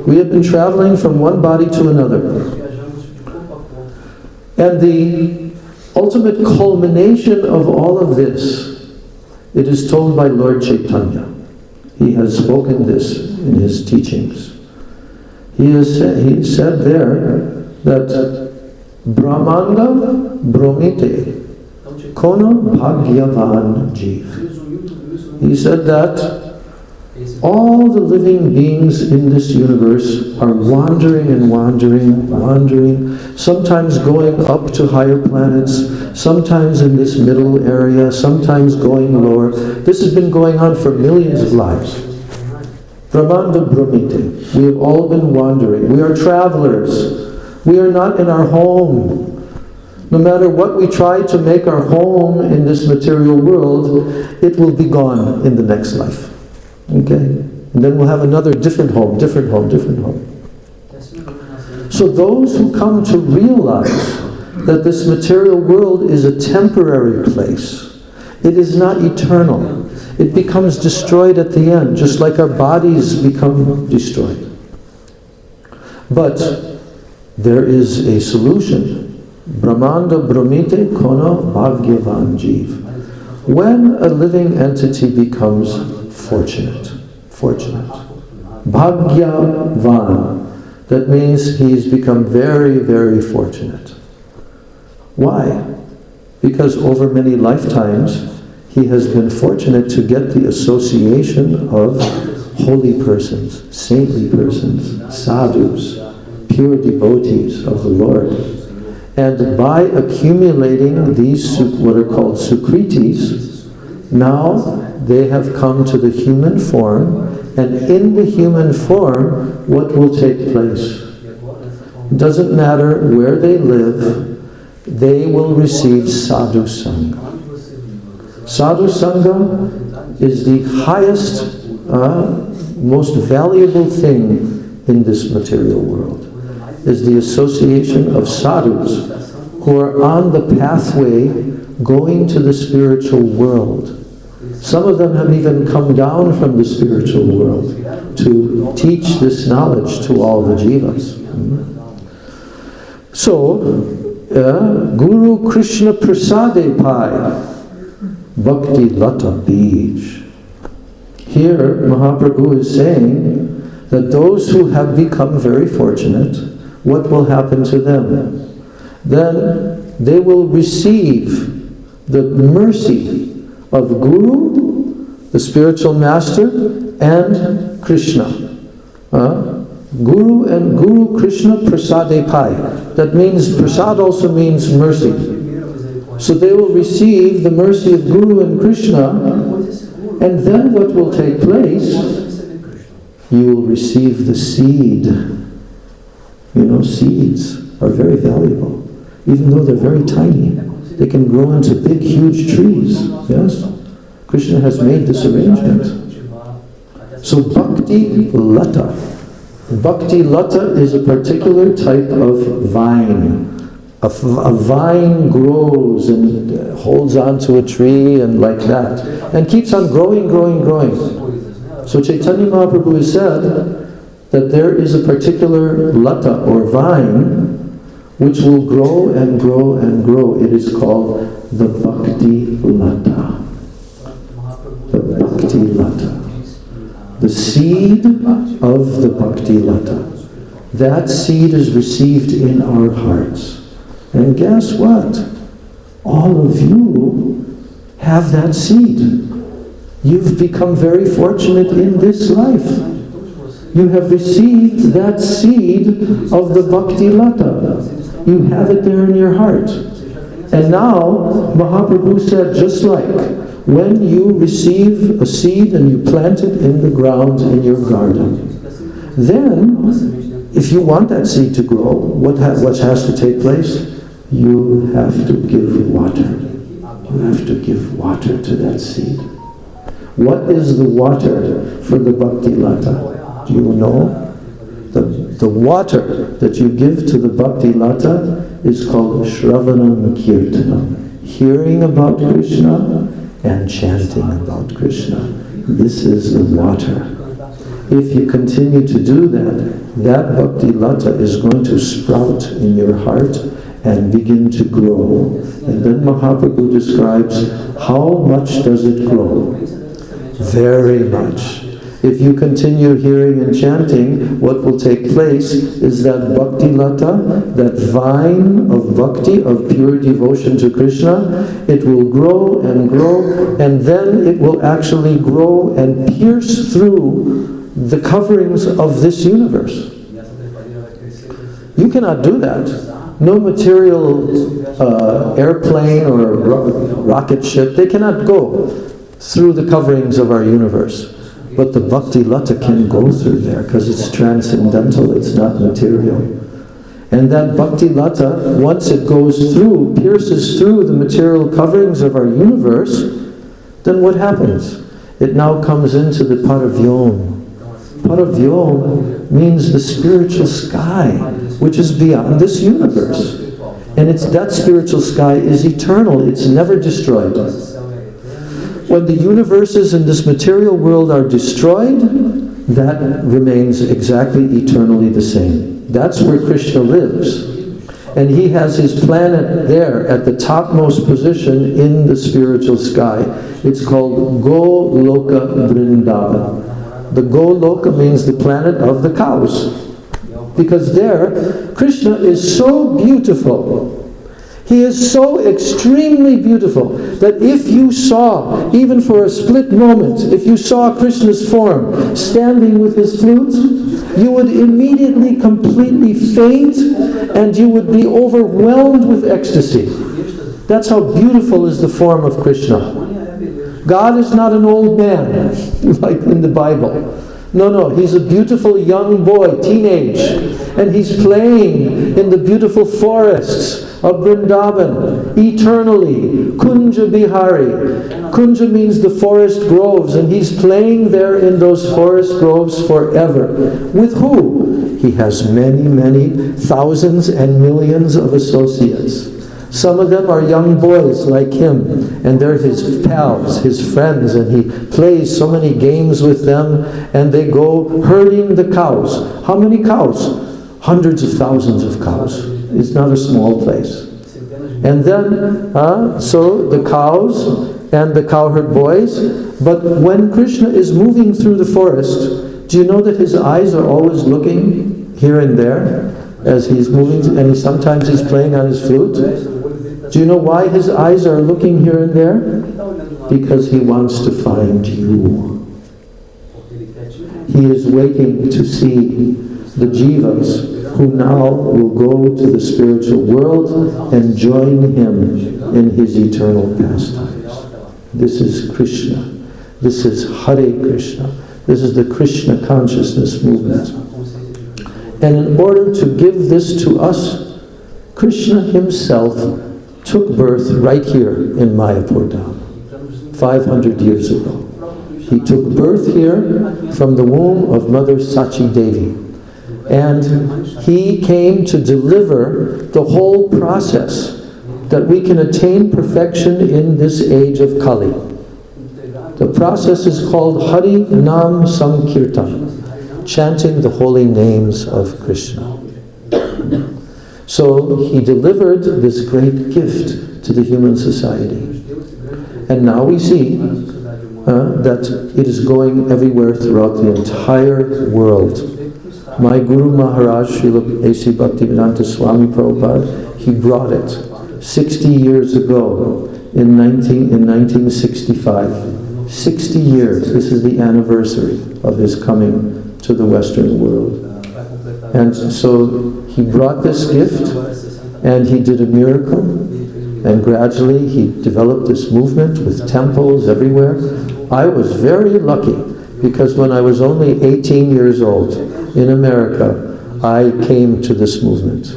We have been traveling from one body to another. And the ultimate culmination of all of this, it is told by Lord Chaitanya. He has spoken this in his teachings. He said there that Brahmanda Bromite Kono Bhagyavan Jeev. He said that all the living beings in this universe are wandering and wandering, sometimes going up to higher planets, sometimes in this middle area, sometimes going lower. This has been going on for millions of lives. Brahmanda Brahmite. We have all been wandering. We are travelers. We are not in our home. No matter what we try to make our home in this material world, it will be gone in the next life. Okay? And then we'll have another different home. So those who come to realize that this material world is a temporary place, it is not eternal. It becomes destroyed at the end, just like our bodies become destroyed. But there is a solution. Brahmanda Brahmite Kono Bhagyavan Jeev. When a living entity becomes fortunate. Bhagyavan. That means he's become very, very fortunate. Why? Because over many lifetimes, he has been fortunate to get the association of holy persons, saintly persons, sadhus, pure devotees of the Lord. And by accumulating these what are called sukritis, now they have come to the human form, and in the human form, what will take place? It doesn't matter where they live, they will receive sadhu sangha. Sadhu sangha is the highest, most valuable thing in this material world, is the association of sadhus who are on the pathway going to the spiritual world. Some of them have even come down from the spiritual world to teach this knowledge to all the jivas. So, Guru Krishna Prasade Pai Bhakti Lata Bij. Here, Mahaprabhu is saying that those who have become very fortunate, what will happen to them? Then they will receive the mercy of Guru, the spiritual master, and Krishna. Guru and Guru Krishna Prasade Pai. That means, Prasad also means mercy. So they will receive the mercy of Guru and Krishna, and then what will take place? You will receive the seed. You know, seeds are very valuable. Even though they're very tiny, they can grow into big, huge trees. Yes? Krishna has made this arrangement. So Bhakti Lata. Bhakti Lata is a particular type of vine. A vine grows and holds onto a tree and like that, and keeps on growing. So Chaitanya Mahaprabhu has said that there is a particular lata or vine which will grow and grow and grow. It is called the Bhakti Lata. The Bhakti Lata. the seed of the Bhakti Lata. That seed is received in our hearts. And guess what? All of you have that seed. You've become very fortunate in this life. You have received that seed of the Bhakti Lata. You have it there in your heart. And now, Mahaprabhu said, just like when you receive a seed and you plant it in the ground in your garden, then, if you want that seed to grow, what has to take place? You have to give water. You have to give water to that seed. What is the water for the Bhakti Lata? Do you know? The water that you give to the Bhakti Lata is called Shravanam Kirtanam. Hearing about Krishna and chanting about Krishna. This is the water. If you continue to do that, that Bhakti Lata is going to sprout in your heart and begin to grow. And then Mahaprabhu describes how much does it grow? Very much. If you continue hearing and chanting, what will take place is that Bhakti Lata, that vine of bhakti, of pure devotion to Krishna, it will grow, and then it will actually grow and pierce through the coverings of this universe. You cannot do that. No material airplane or rocket ship, they cannot go through the coverings of our universe. But the Bhakti Lata can go through there because it's transcendental, it's not material. And that Bhakti Lata, once it goes through, pierces through the material coverings of our universe, then what happens? It now comes into the Paravyom. Paravyom means the spiritual sky, which is beyond this universe. And that spiritual sky is eternal, it's never destroyed. When the universes in this material world are destroyed, that remains exactly eternally the same. That's where Krishna lives. And he has his planet there at the topmost position in the spiritual sky. It's called Goloka Vrindavan. The Goloka means the planet of the cows. Because there, Krishna is so beautiful. He is so extremely beautiful that if you saw, even for a split moment, if you saw Krishna's form standing with his flute, you would immediately completely faint and you would be overwhelmed with ecstasy. That's how beautiful is the form of Krishna. God is not an old man, like in the Bible. No, he's a beautiful young boy, teenage, and he's playing in the beautiful forests of Vrindavan, eternally, Kunja Bihari. Kunja means the forest groves, and he's playing there in those forest groves forever. With who? He has many thousands and millions of associates. Some of them are young boys like him, and they're his pals, his friends, and he plays so many games with them, and they go herding the cows. How many cows? Hundreds of thousands of cows. It's not a small place. And then, so the cows and the cowherd boys, but when Krishna is moving through the forest, do you know that his eyes are always looking here and there as he's moving, and sometimes he's playing on his flute? Do you know why his eyes are looking here and there? Because he wants to find you. He is waiting to see the jivas who now will go to the spiritual world and join him in his eternal pastimes. This is Krishna. This is Hare Krishna. This is the Krishna consciousness movement. And in order to give this to us, Krishna himself took birth right here in Mayapur Dham, 500 years ago. He took birth here from the womb of Mother Sachi Devi. And he came to deliver the whole process that we can attain perfection in this age of Kali. The process is called Hari Nam Sankirtan, chanting the holy names of Krishna. So he delivered this great gift to the human society. And now we see that it is going everywhere throughout the entire world. My Guru Maharaj, Srila A.C. Bhaktivedanta Swami Prabhupada, he brought it 60 years ago in 1965. 60 years, this is the anniversary of his coming to the Western world. And so he brought this gift and he did a miracle, and gradually he developed this movement with temples everywhere. I was very lucky because when I was only 18 years old in America, I came to this movement.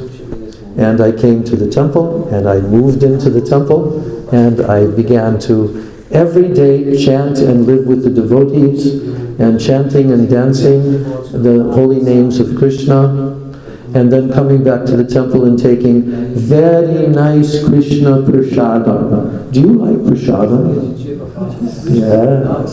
And I came to the temple, and I moved into the temple, and I began to every day chant and live with the devotees, and chanting and dancing the holy names of Krishna, and then coming back to the temple and taking very nice Krishna prasada. Do you like prasada? Yeah.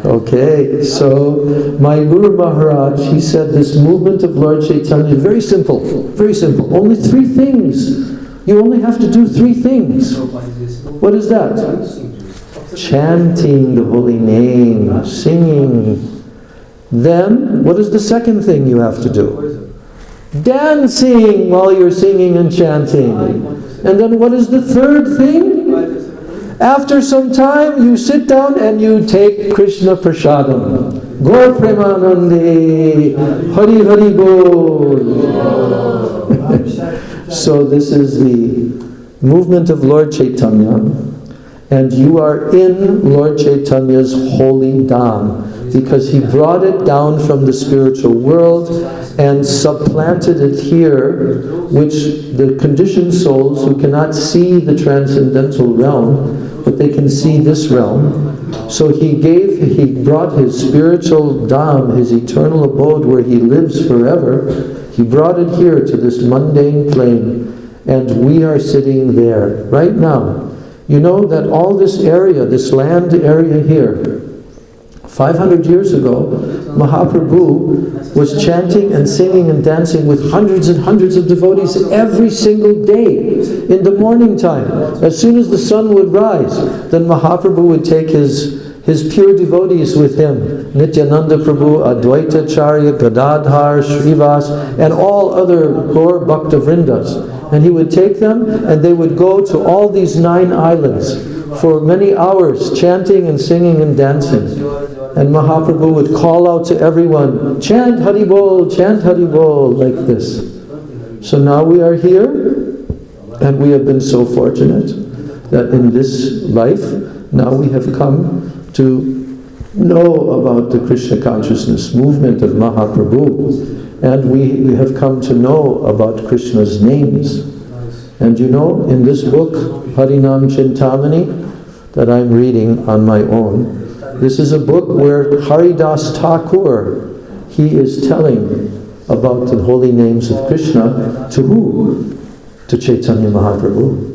Okay, so my Guru Maharaj, he said this movement of Lord Chaitanya is very simple, very simple. Only 3 things. You only have to do 3 things. What is that? Chanting the holy name, singing. Then, what is the second thing you have to do? Dancing while you're singing and chanting. And then what is the third thing? After some time, you sit down and you take Krishna Prasadam. Gaur Premanande, Hari Hari Bol. So this is the movement of Lord Chaitanya, and you are in Lord Chaitanya's holy dham, because he brought it down from the spiritual world and supplanted it here, which the conditioned souls who cannot see the transcendental realm, but they can see this realm. So he brought his spiritual dham, his eternal abode where he lives forever, he brought it here to this mundane plane, and we are sitting there right now. You know that all this area, this land area here, 500 years ago, Mahaprabhu was chanting and singing and dancing with hundreds and hundreds of devotees every single day in the morning time. As soon as the sun would rise, then Mahaprabhu would take his pure devotees with him, Nityananda Prabhu, Advaita Charya, Gadadhar, Srivas, and all other Gaur Bhakta Vrindas. And he would take them, and they would go to all these 9 islands for many hours, chanting and singing and dancing. And Mahaprabhu would call out to everyone, chant Haribol, like this. So now we are here, and we have been so fortunate that in this life, now we have come to know about the Krishna consciousness movement of Mahaprabhu. And we have come to know about Krishna's names. And you know, in this book, Harinam Chintamani, that I'm reading on my own, this is a book where Haridas Thakur, he is telling about the holy names of Krishna to who? To Chaitanya Mahaprabhu.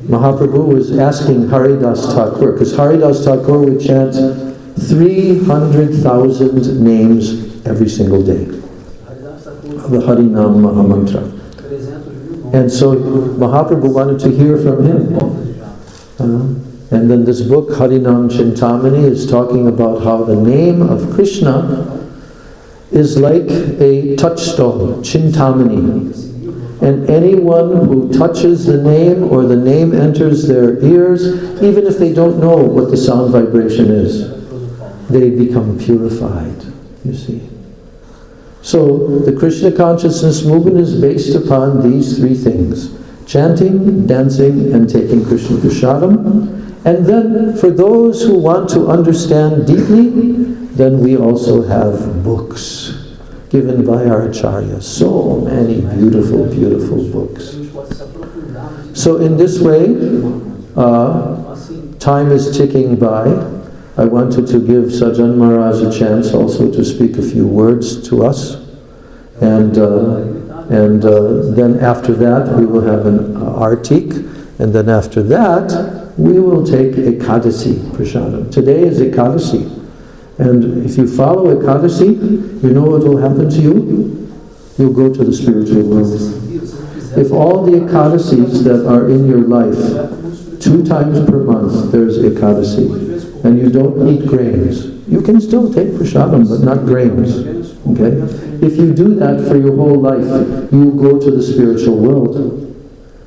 Mahaprabhu was asking Haridas Thakur, because Haridas Thakur would chant 300,000 names every single day, the Harinam Mahamantra. And so Mahaprabhu wanted to hear from him. And then this book, Harinam Chintamani, is talking about how the name of Krishna is like a touchstone, Chintamani. And anyone who touches the name or the name enters their ears, even if they don't know what the sound vibration is, they become purified, you see. So the Krishna consciousness movement is based upon these 3 things: chanting, dancing, and taking Krishna Prasadam. And then for those who want to understand deeply, then we also have books given by our acharyas. So many beautiful, beautiful books. So in this way, time is ticking by. I wanted to give Sajan Maharaj a chance also to speak a few words to us. And then after that we will have an artik, and then after that we will take Ekadasi Prasadam. Today is Ekadasi, and if you follow Ekadasi, you know what will happen to you? You'll go to the spiritual world. If all the Ekadasis that are in your life, 2 times per month there's Ekadasi. and you don't eat grains, you can still take prasadam, but not grains. Okay? If you do that for your whole life, you go to the spiritual world.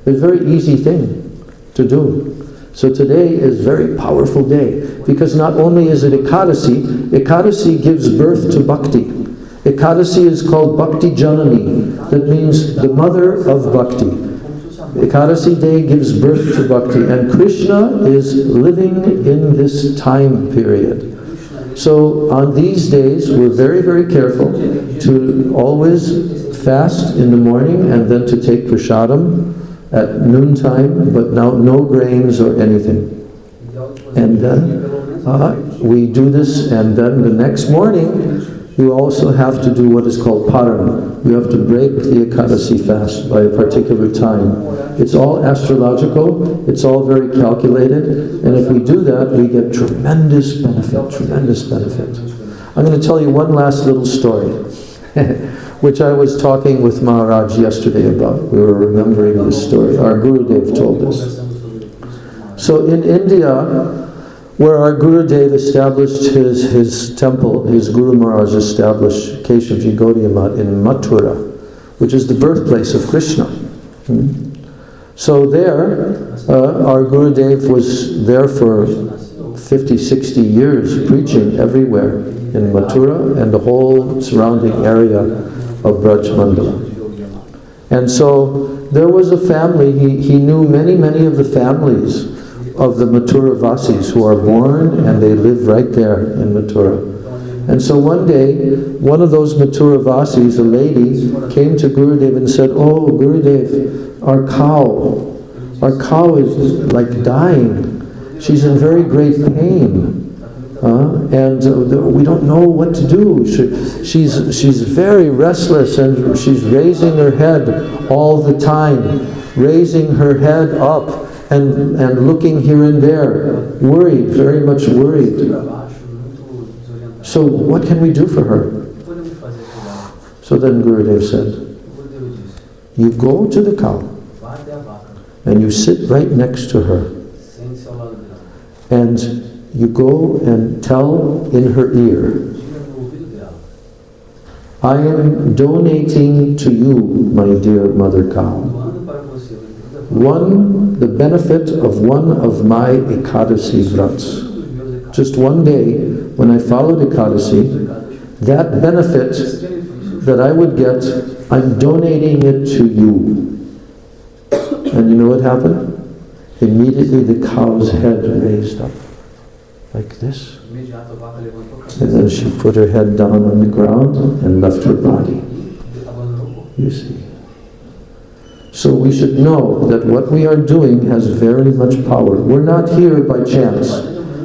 It's a very easy thing to do. So today is a very powerful day, because not only is it Ekadasi, Ekadasi gives birth to Bhakti. Ekadasi is called Bhakti Janani, that means the mother of Bhakti. Ekadasi day gives birth to Bhakti, and Krishna is living in this time period. So on these days, we're very, very careful to always fast in the morning and then to take prasadam at noontime, but now no grains or anything. And then we do this, and then the next morning you also have to do what is called param. You have to break the Ekadasi fast by a particular time. It's all astrological, it's all very calculated, and if we do that, we get tremendous benefit, tremendous benefit. I'm going to tell you one last little story, which I was talking with Maharaj yesterday about. We were remembering this story. Our Gurudev told us. So in India, where our Gurudev established his temple, his Guru Maharaj established Keshavji Gaudiya Math in Mathura, which is the birthplace of Krishna. So there, our Gurudev was there for 50, 60 years, preaching everywhere in Mathura and the whole surrounding area of Braj Mandala. And so there was a family, he knew many, many of the families of the Mathura Vasis who are born and they live right there in Mathura. And so one day, one of those Mathura Vasis, a lady, came to Gurudev and said, "Oh, Gurudev, our cow is like dying. She's in very great pain. And we don't know what to do. She's very restless, and she's raising her head all the time, raising her head up and looking here and there, worried, very much worried. So what can we do for her?" So then Gurudev said, "You go to the cow and you sit right next to her, and you go and tell in her ear, 'I am donating to you, my dear mother cow, the benefit of one of my Ekadasi vrats. Just one day, when I followed Ekadasi, that benefit that I would get, I'm donating it to you.'" And you know what happened? Immediately the cow's head raised up, like this. And then she put her head down on the ground and left her body. You see. So we should know that what we are doing has very much power. We're not here by chance.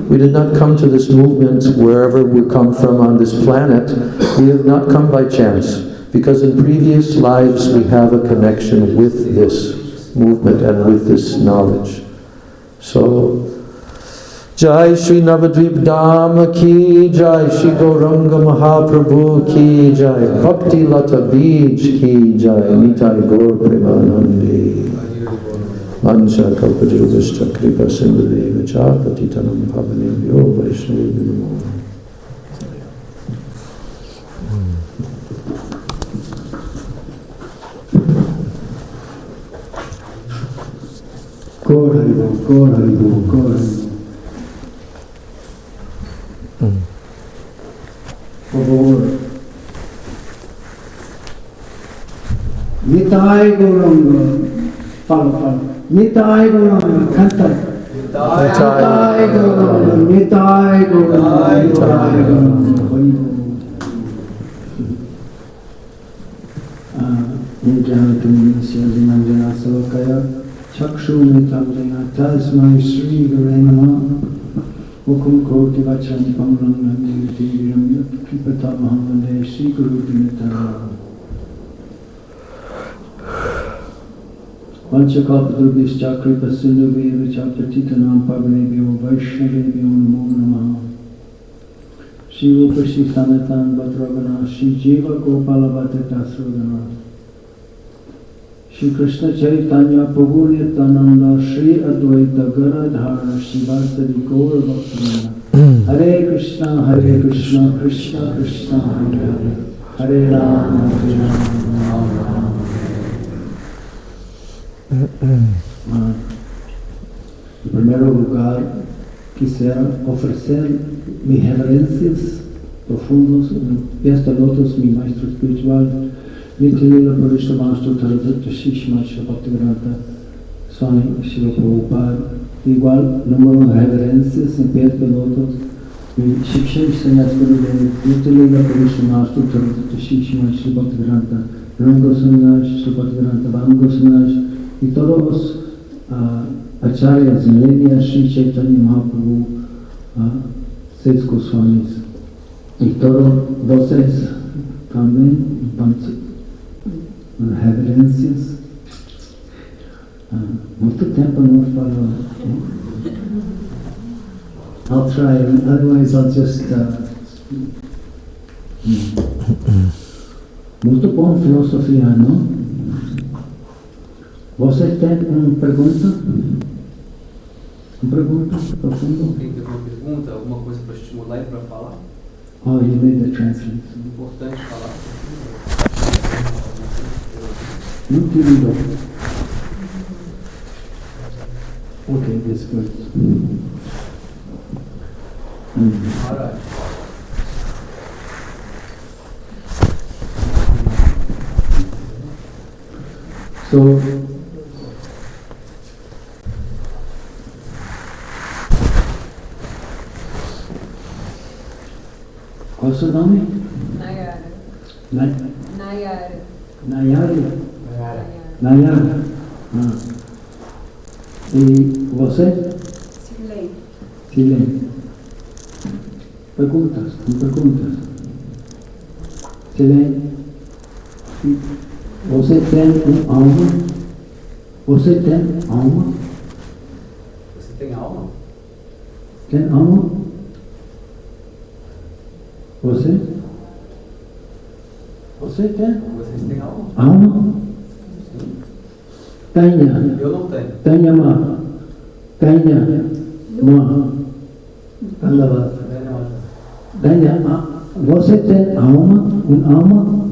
We did not come to this movement wherever we come from on this planet. We have not come by chance, because in previous lives we have a connection with this movement and with this knowledge. So, Jai Shri Navadvip Dham Ki Jai, Shri Gauranga Mahaprabhu Ki Jai, Bhakti Lata Bij Ki Jai, Nitai Gaur Premanandi, Mancha Kalpajarubhishta Kripa Sindhudeva Chapatitanam Bhavanebhyo Vaishnavibhyo Namo. Gaur Haribo, Gaur Haribo, Gaur Haribo. Por favor. Nitai Gauranga. Fala. Nitai Gauranga. Canta. Nitai Gauranga. Nitai Gauranga. Nitai Gauranga. Nijanatum Nisyazinanjana Salakaya. Chakshunitamjana Tasmai Sri Gurenama Ukum Koti Vacham Pamram Nanditi Viramya Kripatamaham Vande Sri Guru Dinatara Vanchakapadurvishcha Kripa Sindhu Vichapatitanam Pavanebhyo Vaishnavebhyo Namo Namaha Shri Rupa Shri Sanatan Bhatravana Shri Jiva Gopala Bhattata Srodana Shri Krishna Chaitanya Prabhu Nityananda Shri Advaita Garadhara Shivasadi Gaura Bhaktivinoda Hare Krishna, Krishna Krishna, Hare Hare, Hare Rama, Rama Rama. Em primeiro lugar, quisiera ofrecer mis reverencias profundos en pies de lotos, mi maestro espiritual, Nityalila Parishta Master Taravita Shishma Bhaktivedanta Swami Shila Prabhupada. Igual número de reverencias en pies de lotos, mi Shiksha Sanyas Gurudev, Nityalila Parishta Master Taravita Shishma Bhaktivedanta, Ram Goswami Bhaktivedanta, Vam Goswami y todos los acharyas en línea, Sri Chaitanya Mahaprabhu, 6 Goswamis y todos voces también, reverências. Muito tempo não falo. I'll try, otherwise I'll just. Muito bom filosofia, não? Você tem uma pergunta? Uma pergunta profunda? Tem uma pergunta, alguma coisa para estimular e para falar? Oh, you made the translation. Importante falar. Muito lindo. Okay, that's good. All right. So, qual é o seu nome? Nayara. Nayara. Nayara. Nayara. E você? Silei. Silene. Perguntas, perguntas. Silene. Você tem alma? Você tem alma? Você tem alma? Tem alma? Você? Você tem? Vocês têm alma? Alma? Tenha. Eu não tenho. Tenha uma. Tenha uma. Palavra. Tenha. Você tem alma? Alma?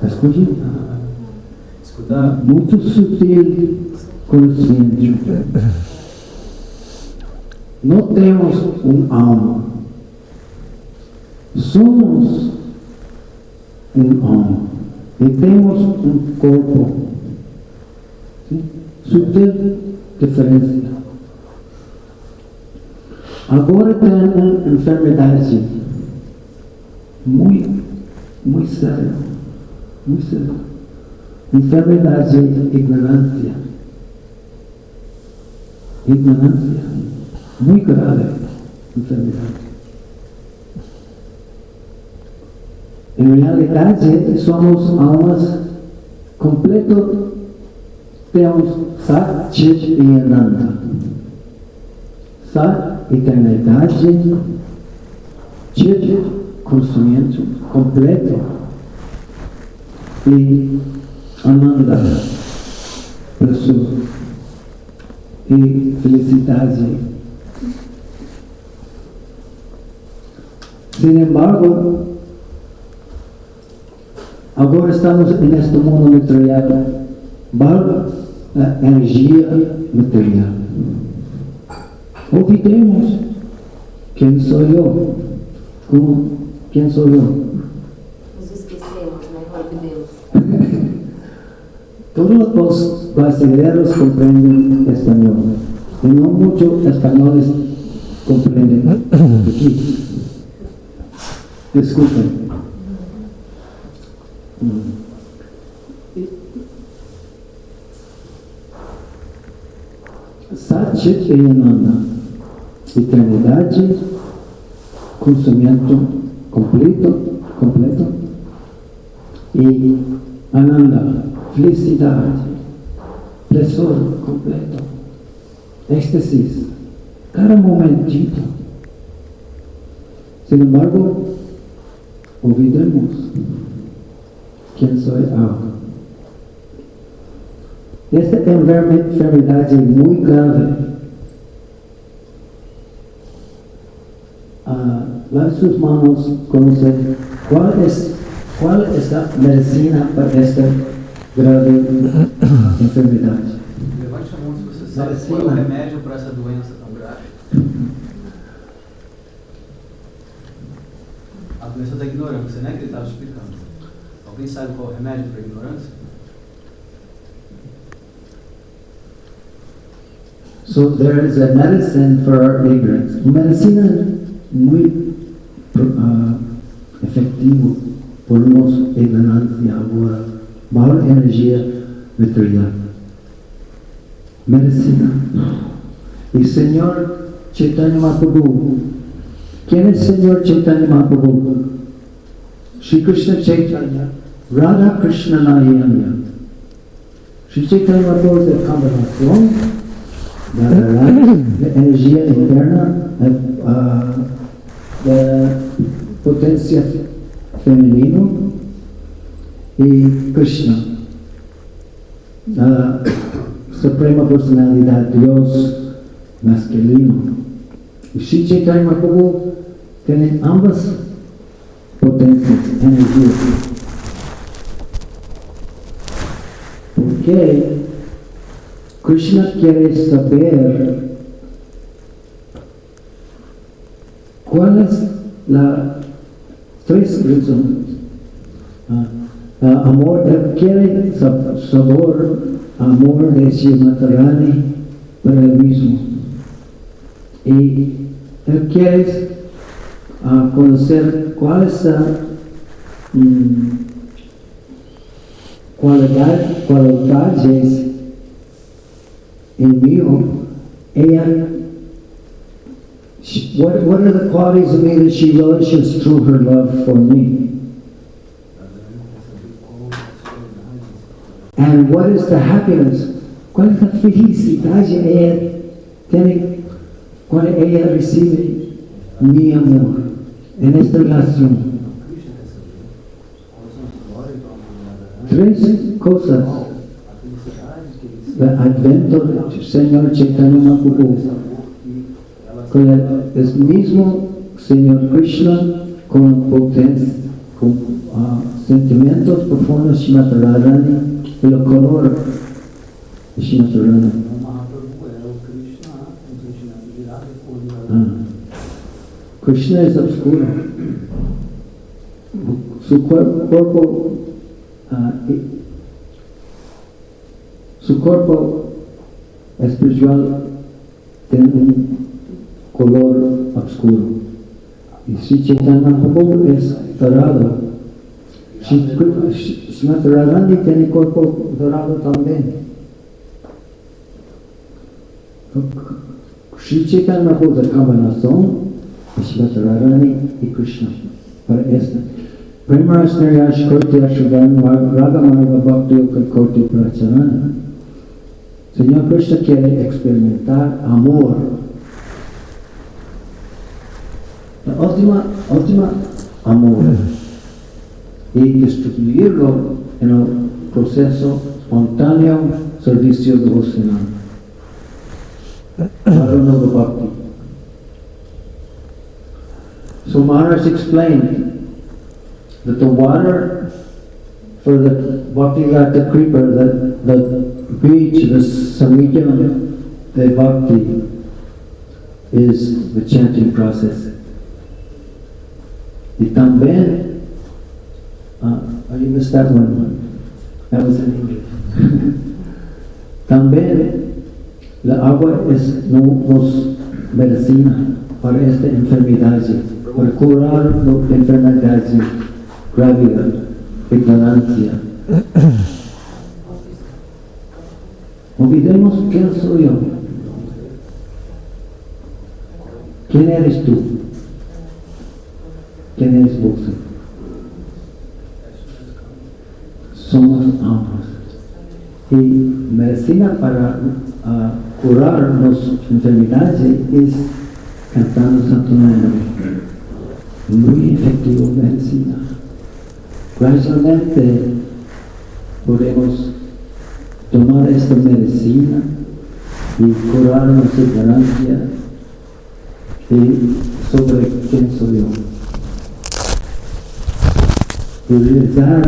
Escute. Escutar. Muito sutil consciente. Não temos alma. Somos alma. E temos corpo. Sim? Sutil diferença. Agora tem uma enfermidade muito séria. Muito séria. Enfermidade de ignorância. Ignorância. Muito grave enfermidade. Em realidade, somos almas completas. Temos Sat, Chit e Ananda. Sat, eternidade. Chit, conhecimento completo. E Ananda, pessoa. E felicidade. Sin embargo, agora estamos neste mundo material, valga a energia material. Olvidemos quem sou eu, quem sou eu. Nos esquecemos, né? Olvidemos. Todos os brasileiros compreendem espanhol, e não muitos espanhóis compreendem aqui. Desculpem. Sat, Chit e Ananda. Eternidade, conhecimento completo e Ananda, felicidade, pleasure completo, êxtase, cada momentito. Sin embargo, olvidemos quem sou eu. esta enfermedad es muy grave. Lave sus manos, conocer cuál es la medicina para esta grave enfermedad. Levante a mão se você sabe qual é o remédio para essa doença tão grave. A doença da ignorância, né, que ele estava explicando. Alguém sabe qual é o remédio para a ignorância? So there is a medicine for our ignorance. Medicina muy efectivo por nuestra ignorancia agora, maior energia material. Medicina. Y Señor Chaitanya Mahaprabhu. ¿Quién es Señor Chaitanya Mahaprabhu? Shri Krishna Chaitanya, Radha Krishna Nayanya. Shri Chaitanya Mahaprabhu es la combinación de energía interna, de potencia femenino y Krishna, la suprema personalidad, Dios masculino. Y Shri Chaitanya Mahaprabhu tiene ambas potencias, energías. Porque Krishna quiere saber cuáles las tres razones. Amor, él quiere saber amor de Srimati Radharani para él mismo. Y él quiere conocer cuáles cualidades in me, what are the qualities of me that she relishes through her love for me? And what is the happiness? ¿Cuál es la felicidad ella tiene cuando ella recibe mi amor en esta relación? Tres cosas. El advento del Señor Chaitanya Mahaprabhu, con el mismo Señor Krishna, con potencia, con sentimientos profundos de Srimati Radharani y el color de Srimati Radharani. Krishna es oscuro. Su cuerpo espiritual tiene un color oscuro. Y Sri Chaitanya Mahaprabhu es dorado. Srimati Radharani tiene cuerpo dorado también. Sri Chaitanya Mahaprabhu es la combinación de Srimati Radharani y Krishna. Para esto. Premaras Niryash Koti Ashwadam Raga Marga Bhakti Yoga Koti Pracharana. Señor Krishna quiere experimentar amor. La última amor. Y distribuirlo en el proceso espontáneo servicio devocional. Bhakti. So Maharaj explained that the water for the Bhakti Gata Creeper, the beach, the Samijam, the Bhakti, is the chanting process. Y también, you missed that one. That was in English. También, la agua es nos medicina para esta enfermedad, para curar la enfermedad, gravedad, ignorancia. Olvidemos quién soy yo. ¿Quién eres tú? ¿Quién eres vos? Somos ambos. Y medicina para curar las enfermedades es cantando Santo Nombre. Muy efectivo medicina. Gradualmente podemos tomar esta medicina y curar nuestra ignorancia y sobre quién soy yo. Y realizar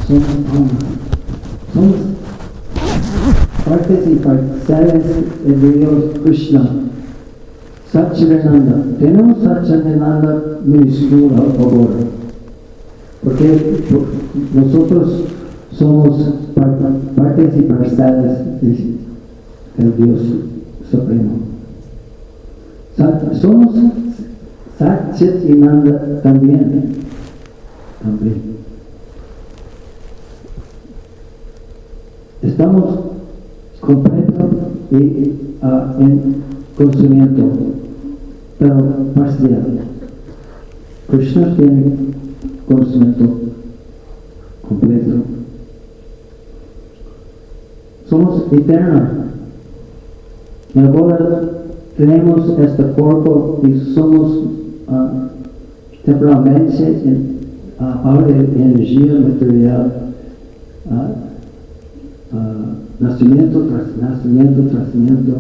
somos partes y parciales de Dios Krishna. Satchidananda. Tenemos Satchidananda minúscula ahora. Porque nosotros somos partes y parciales del Dios Supremo. Somos Satchidananda también. Estamos completos y en conocimiento, pero parcial. Krishna tiene conocimiento completo. Somos eternos. Y ahora tenemos este cuerpo y somos temporalmente ahora energía material, nacimiento tras nacimiento,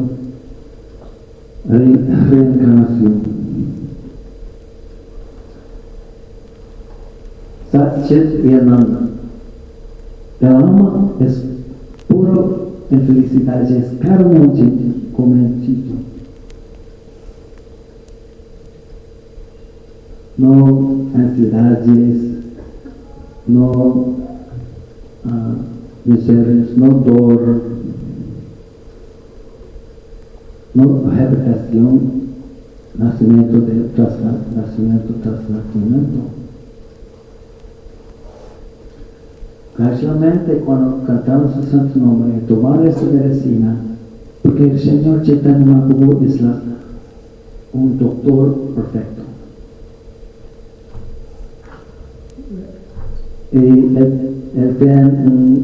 reencarnación. Sat Chit y Ananda. El alma es puro en felicidad, es cada momentito. No ansiedades, no miserias, no dolor, no habitación, nacimiento tras nacimiento. Gradualmente, cuando cantamos el Santo Nombre, tomar esta medicina, porque el Señor Chaitanya Mahaprabhu es un doctor perfecto. Y él tiene una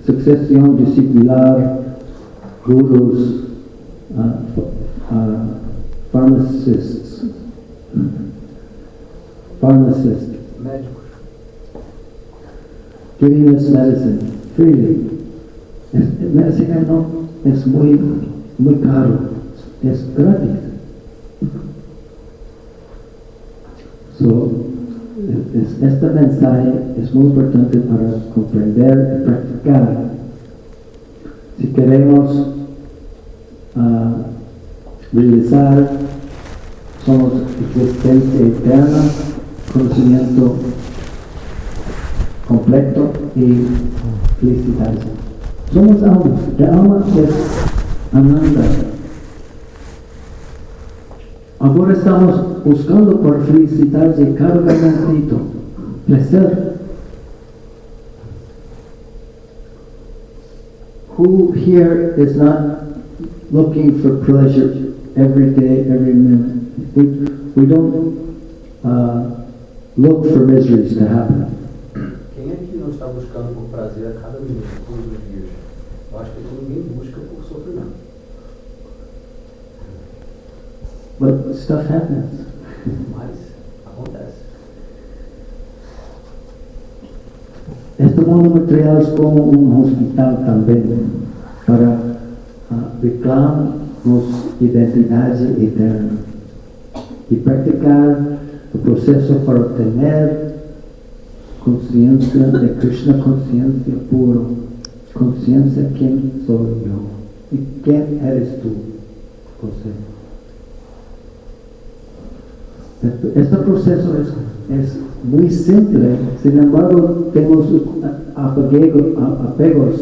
sucesión disciplinar, gurus, pharmacists, Médicos. giving us medicine freely. Medicina no es muy caro, es gratis. So, este mensaje es muy importante para comprender y practicar. Si queremos realizar, somos existencia eterna, conocimiento completo y felicidad. Somos almas. El alma es Ananda. Ahora estamos buscando por felicidad de cada momentito, placer. Who here is not looking for pleasure every day, every minute? We don't look for miseries to happen. Quem aqui não está buscando por prazer a cada minuto, todos os dias? Eu acho que ninguém busca por sofrimento. But stuff happens. Mas acontece. Este mundo material es como un hospital también para reclamarnos identidad eterna y practicar el proceso para tener conciencia de Krishna, conciencia puro, conciencia de quién soy yo y quién eres tú, José. Este proceso es muy simple, sin embargo tenemos apegos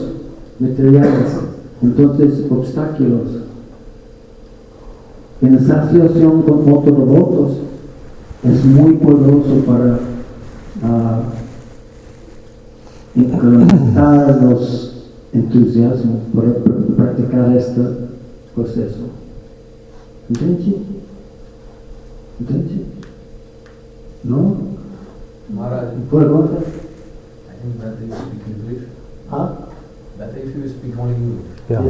materiales, entonces obstáculos. En asociación con otros devotos es muy poderoso para incrementar los entusiasmos para practicar este proceso. ¿Entiendes? No? Maharaj, ¿Puedo contar? I think better you speak English. Huh? Better if you speak only English. Yeah.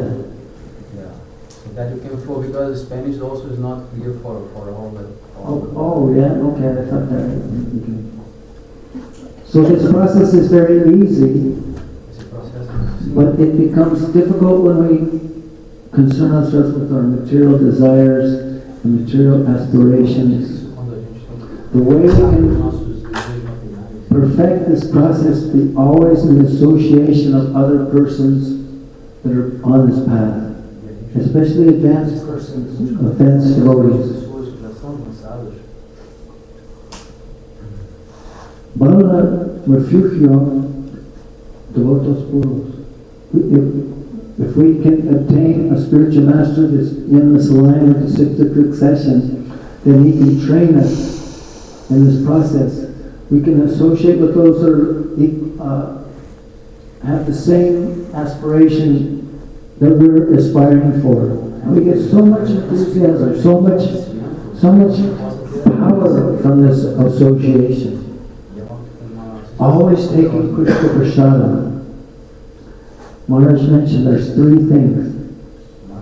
Yeah. So that you can flow, because Spanish also is not clear for all the. Oh, yeah, okay, I thought that. Okay. So this process is very easy. Esse processo é but it becomes difficult when we concern ourselves with our material desires and material aspirations. Quando a gente tem The way we que can nossos desejos materiais. perfect this process be always in the association of other persons that are on this path, especially advanced persons, advanced devotees. Pessoas que já são avançadas. Bala refugio devotos puros. If we can obtain a spiritual master that's in this line of the sixth succession, then he can train us in this process. We can associate with those that have the same aspiration that we're aspiring for. And we get so much enthusiasm, so much power from this association. Always taking Krishna Prasada. Maharaj mentioned there's three things: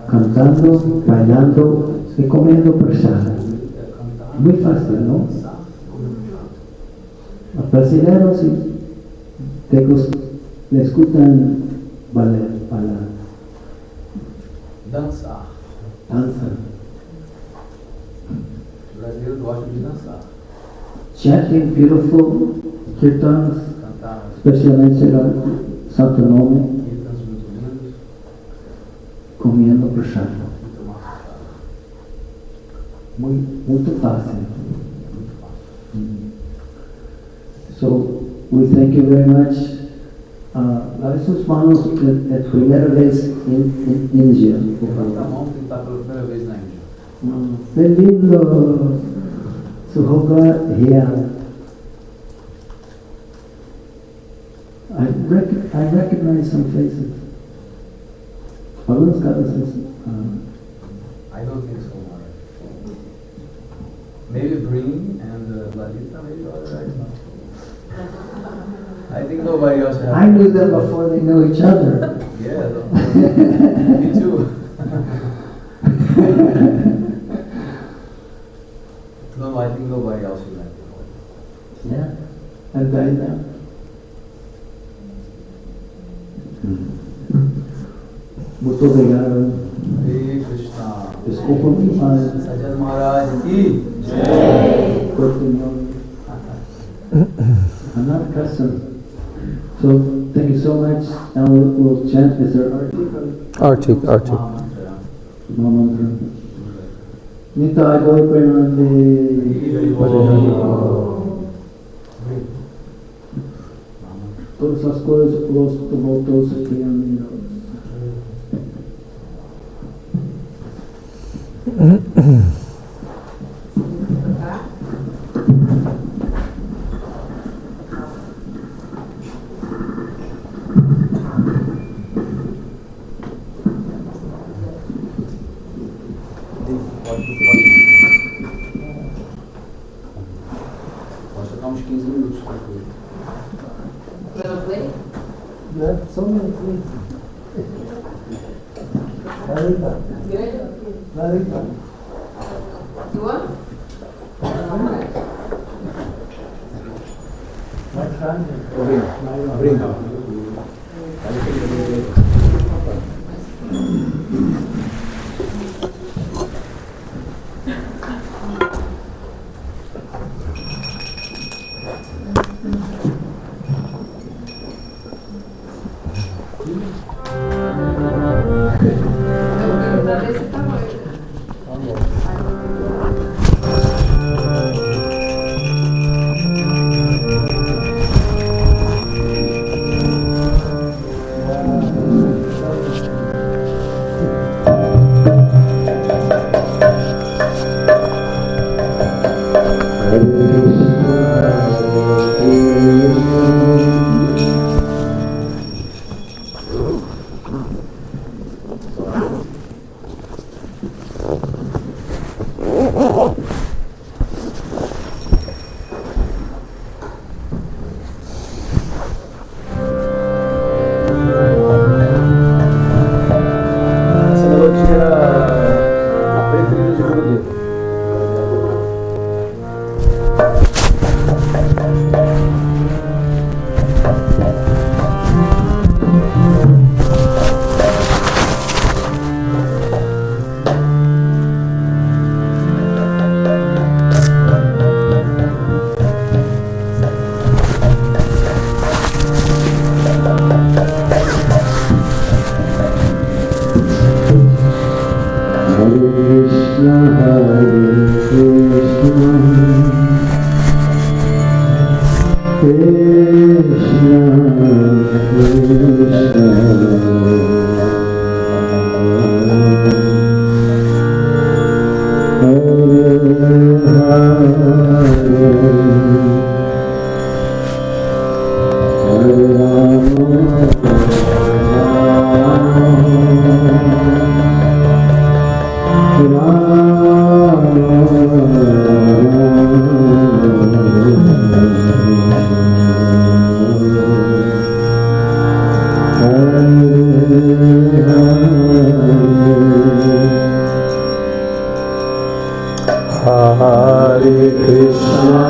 cantando, bailando y comiendo prasada. Muy fácil, ¿no? Los brasileños les gustan bailar, Dançar. danza, Os brasileiros gostam de dançar. chanting beautiful kirtans, Cantar especialmente el Santo Nome, kirtans muito lindos comiendo prasada. e tomar prasada. Muito fácil. Muito fácil. So we thank you very much. Lave sus manos la primera vez en India. Levanta a mão que está pela primeira vez na Índia. Qué lindo su hogar here. I recognize some faces. Algunas caras. I don't think so, Maharaj. Maybe Breen and Lalita, maybe other right now. I think nobody else has. I knew them before they knew each other. Yeah, me too. No, I think nobody else you met before. Yeah, and Daida. Muito obrigado. Hare Krishna. Desculpa-me, mas Sajjan Maharaj ki. continuo. I'm not accustomed. So thank you so much. Now we'll chant. Is there Artik. Mahamantra. Mahamantra? Nitai Gaur Premanande. Todas as coisas, los devotos aqui unidos. Pode tocar uns 15 minutos depois. Yeah, so many things. Larita. Larita. You want? What's wrong? Hare Krishna, Hare Krishna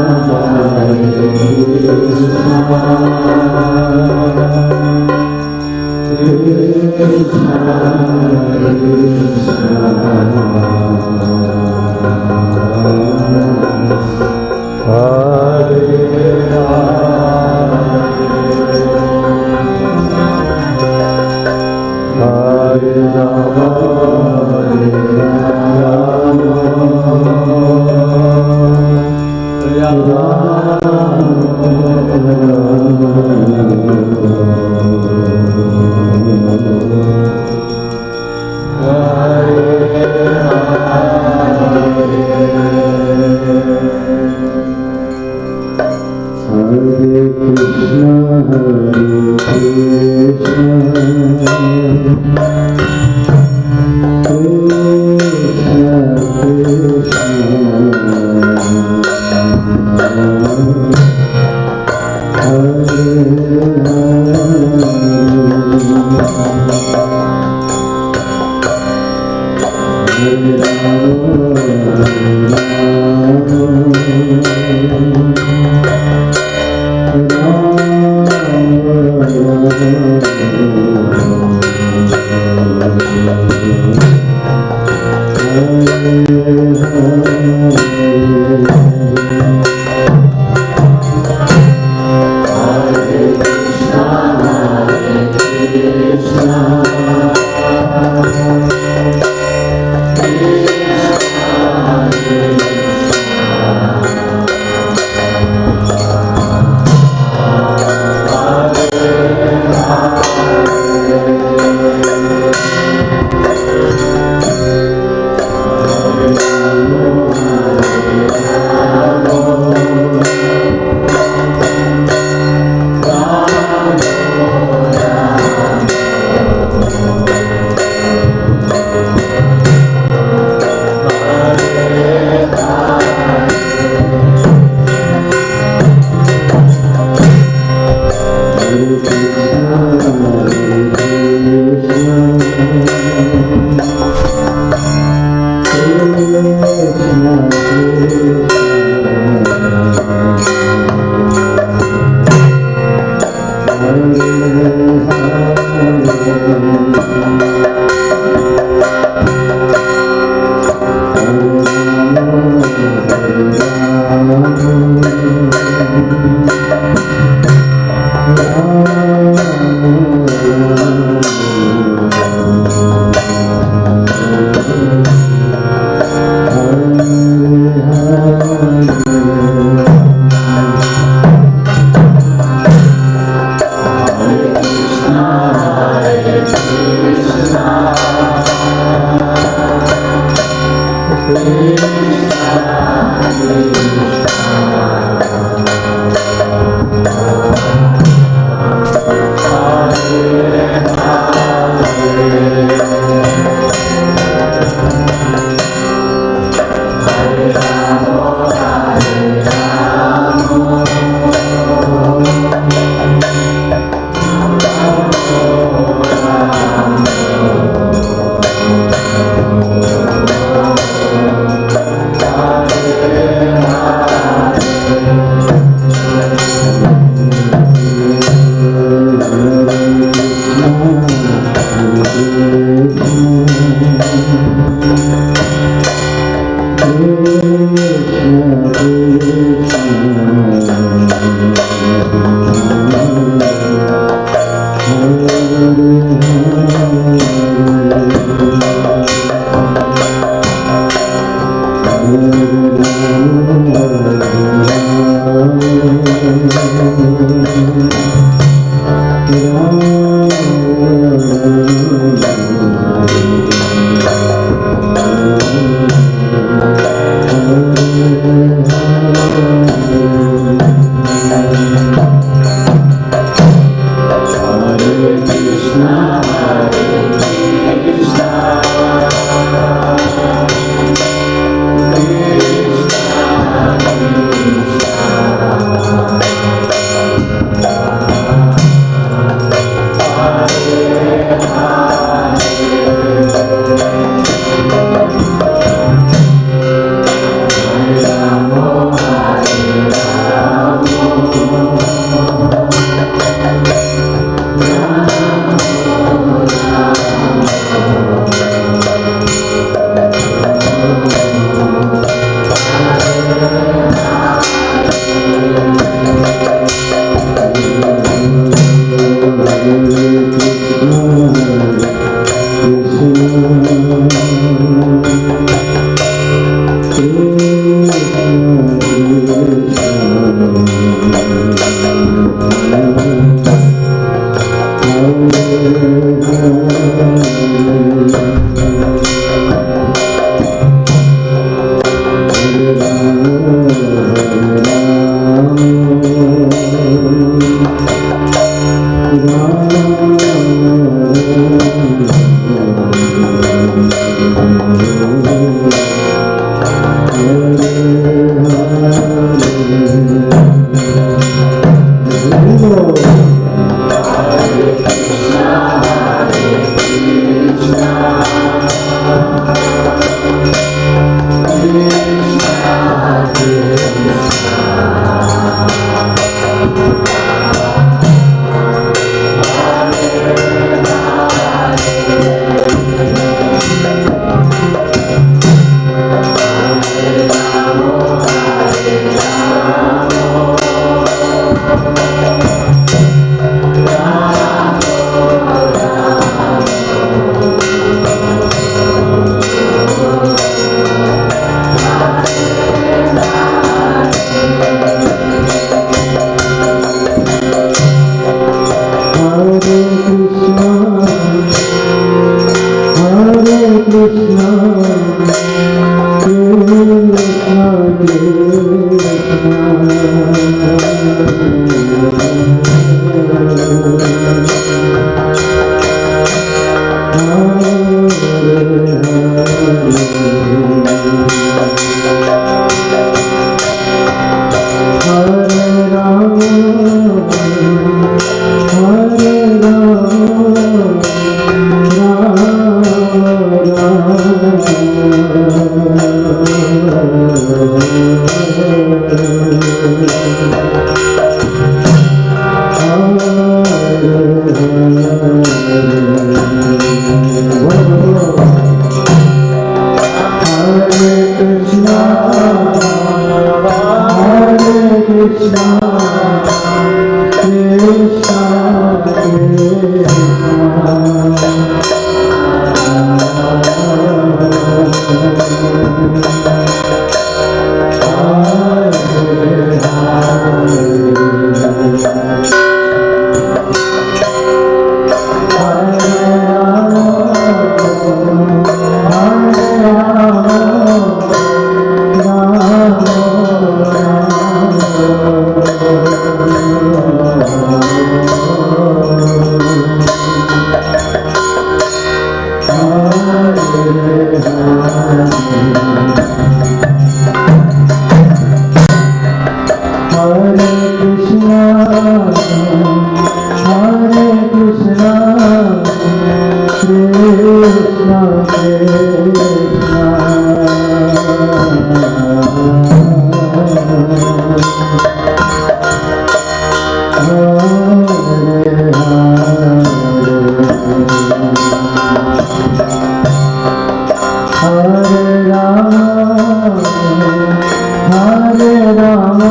Hare Rama,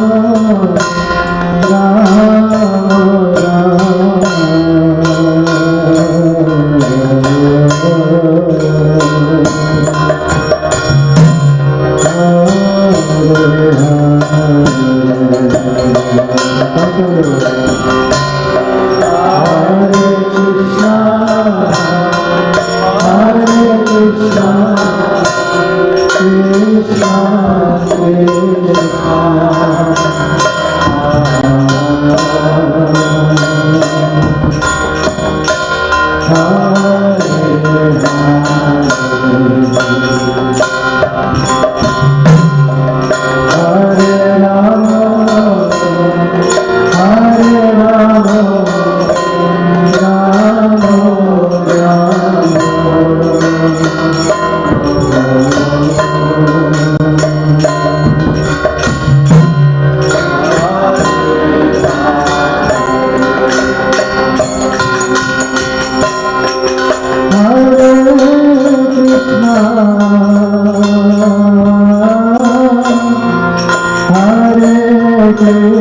Rama Krishna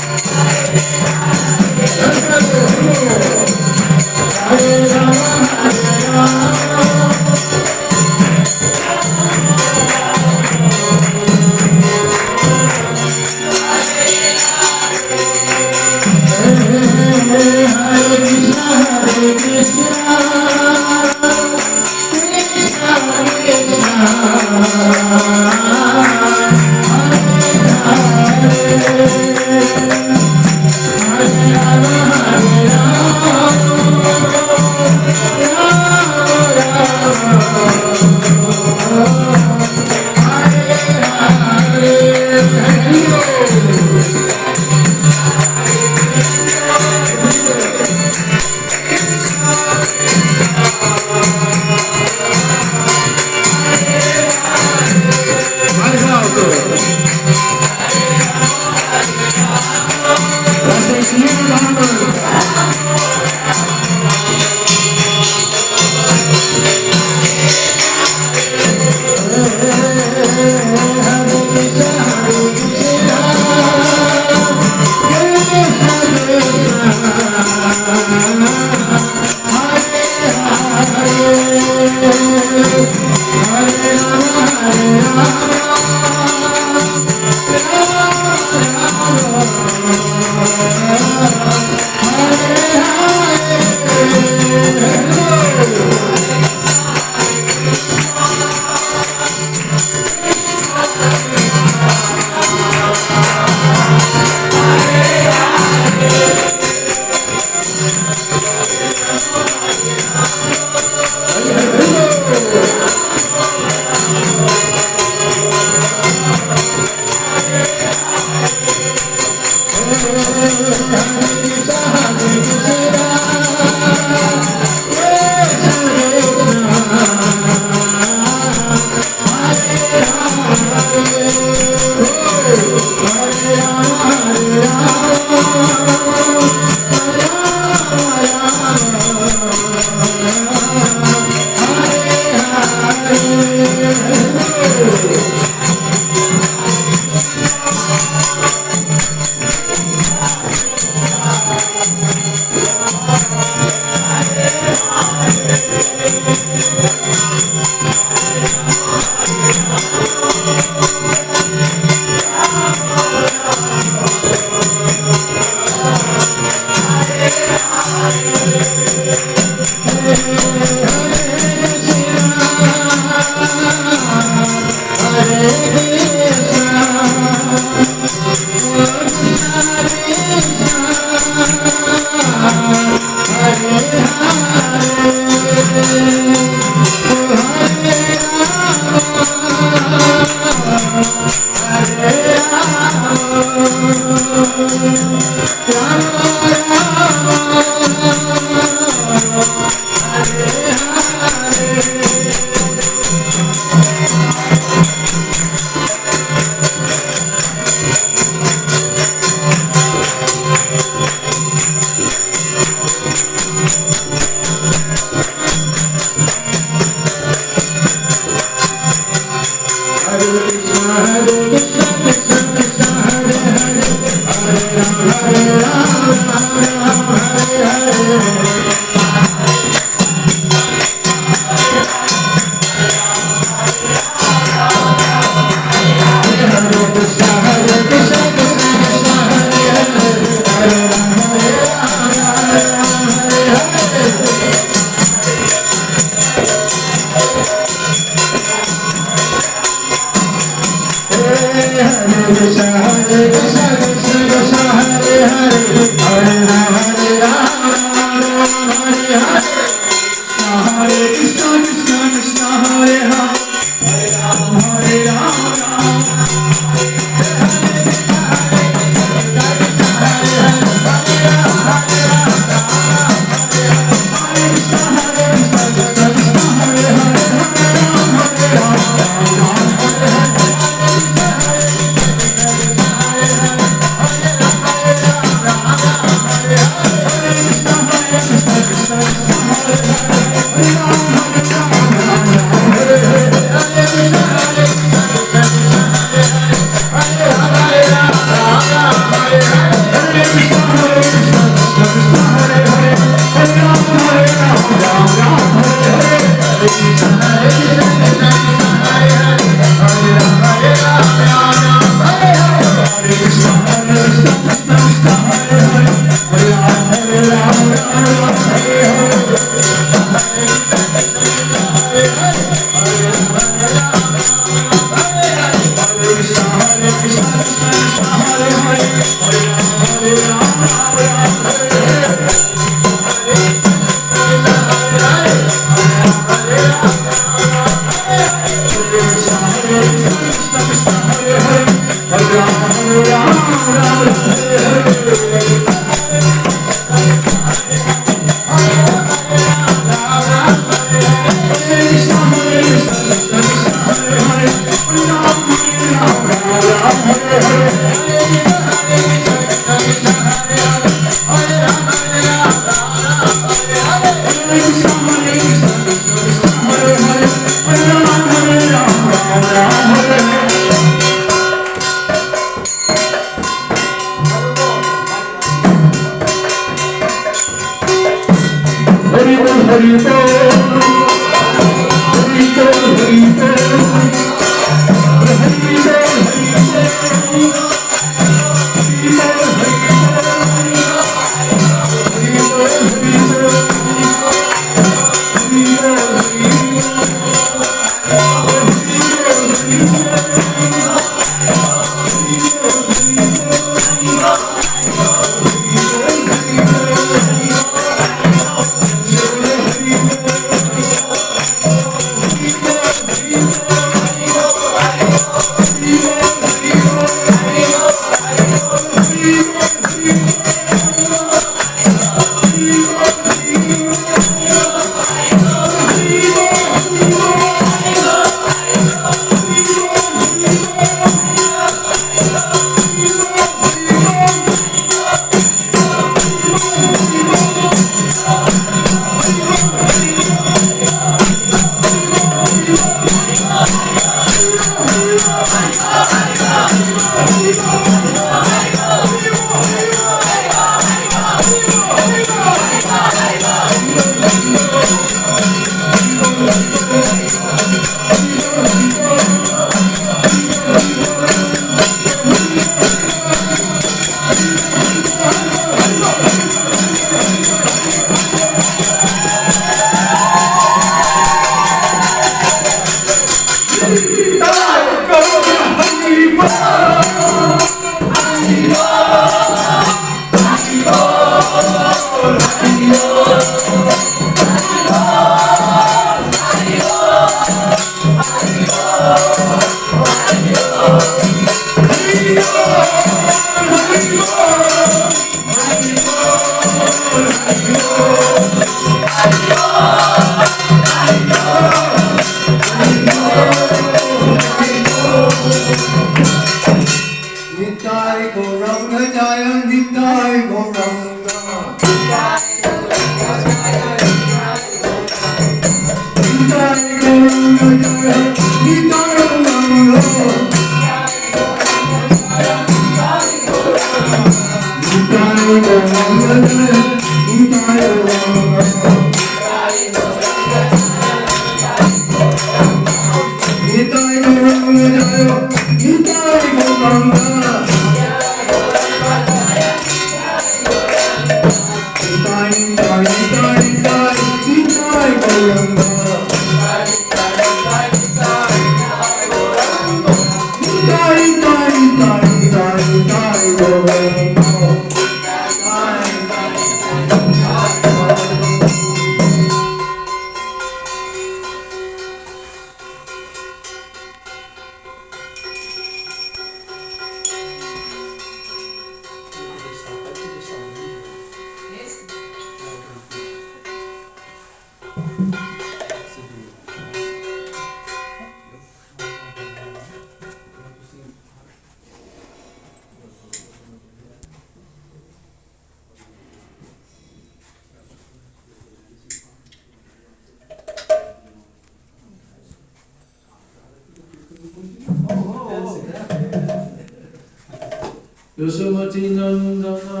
Yasumati Nandana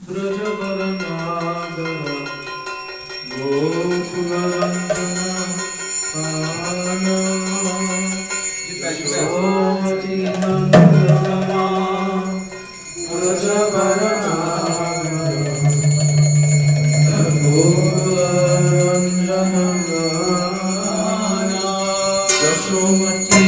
Brajabaranagara Gokularandana Ana Yasumati Nandana Brajabaranagara Gokularandana Yasumati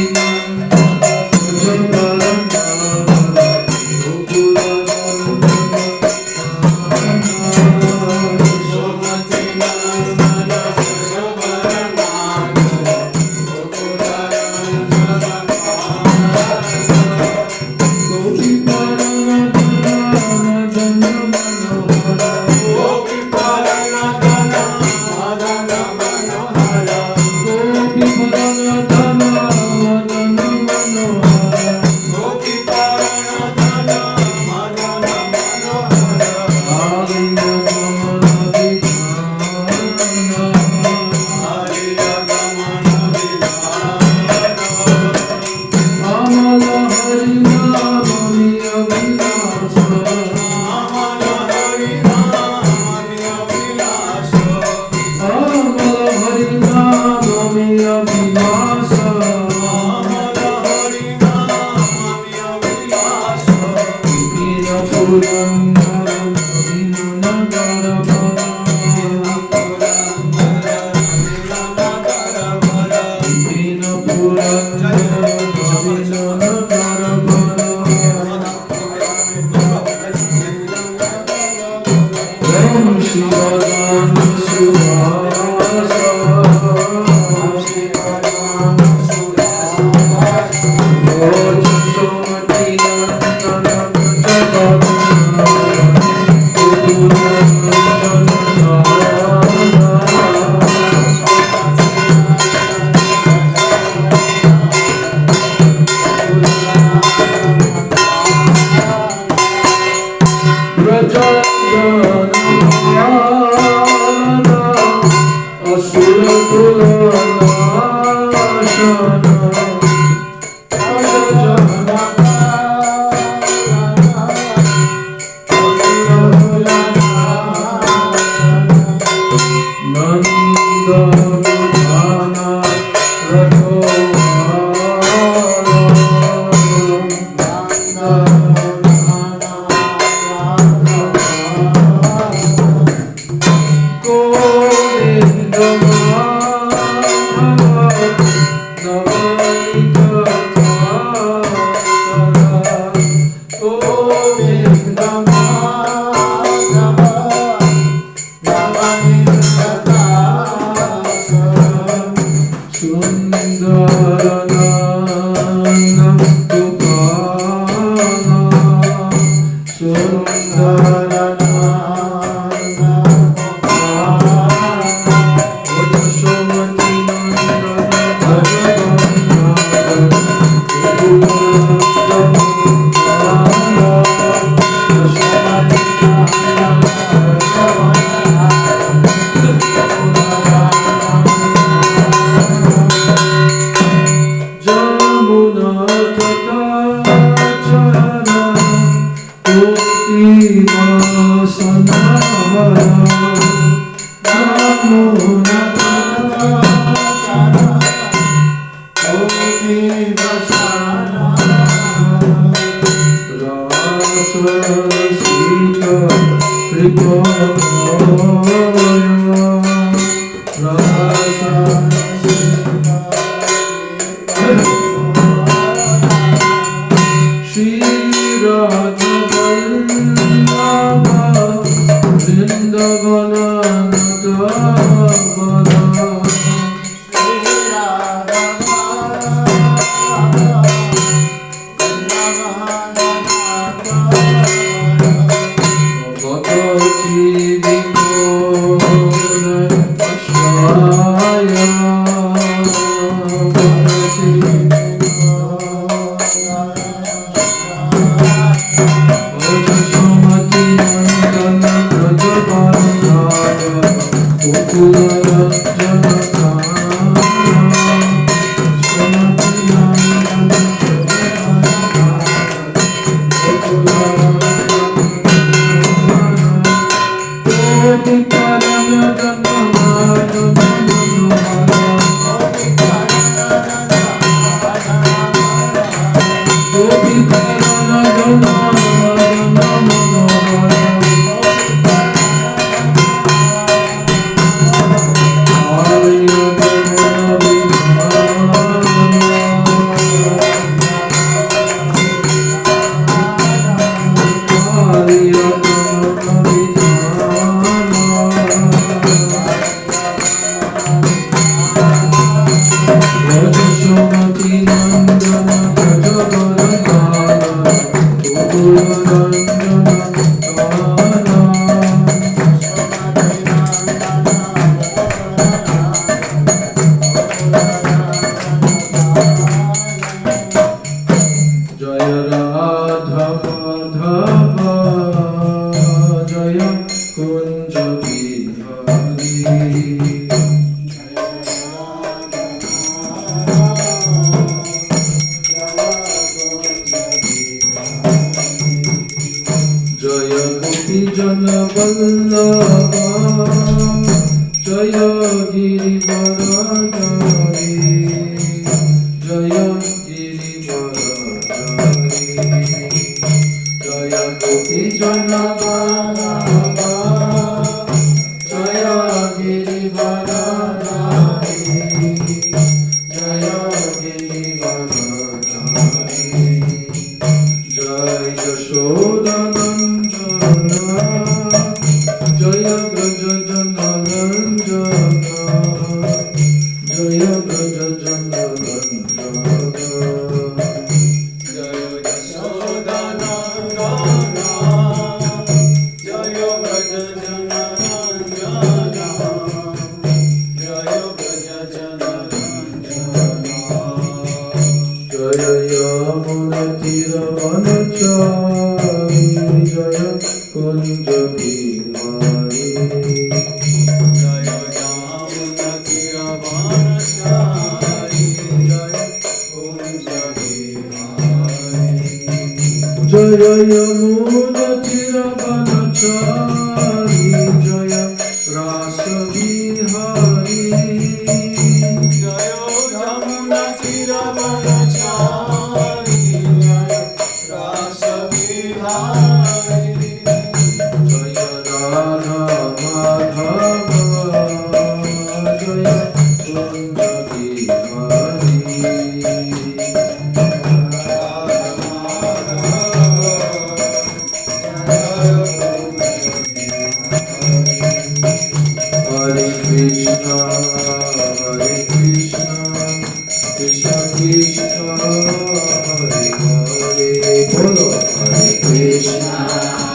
Krishna, Hare Krishna.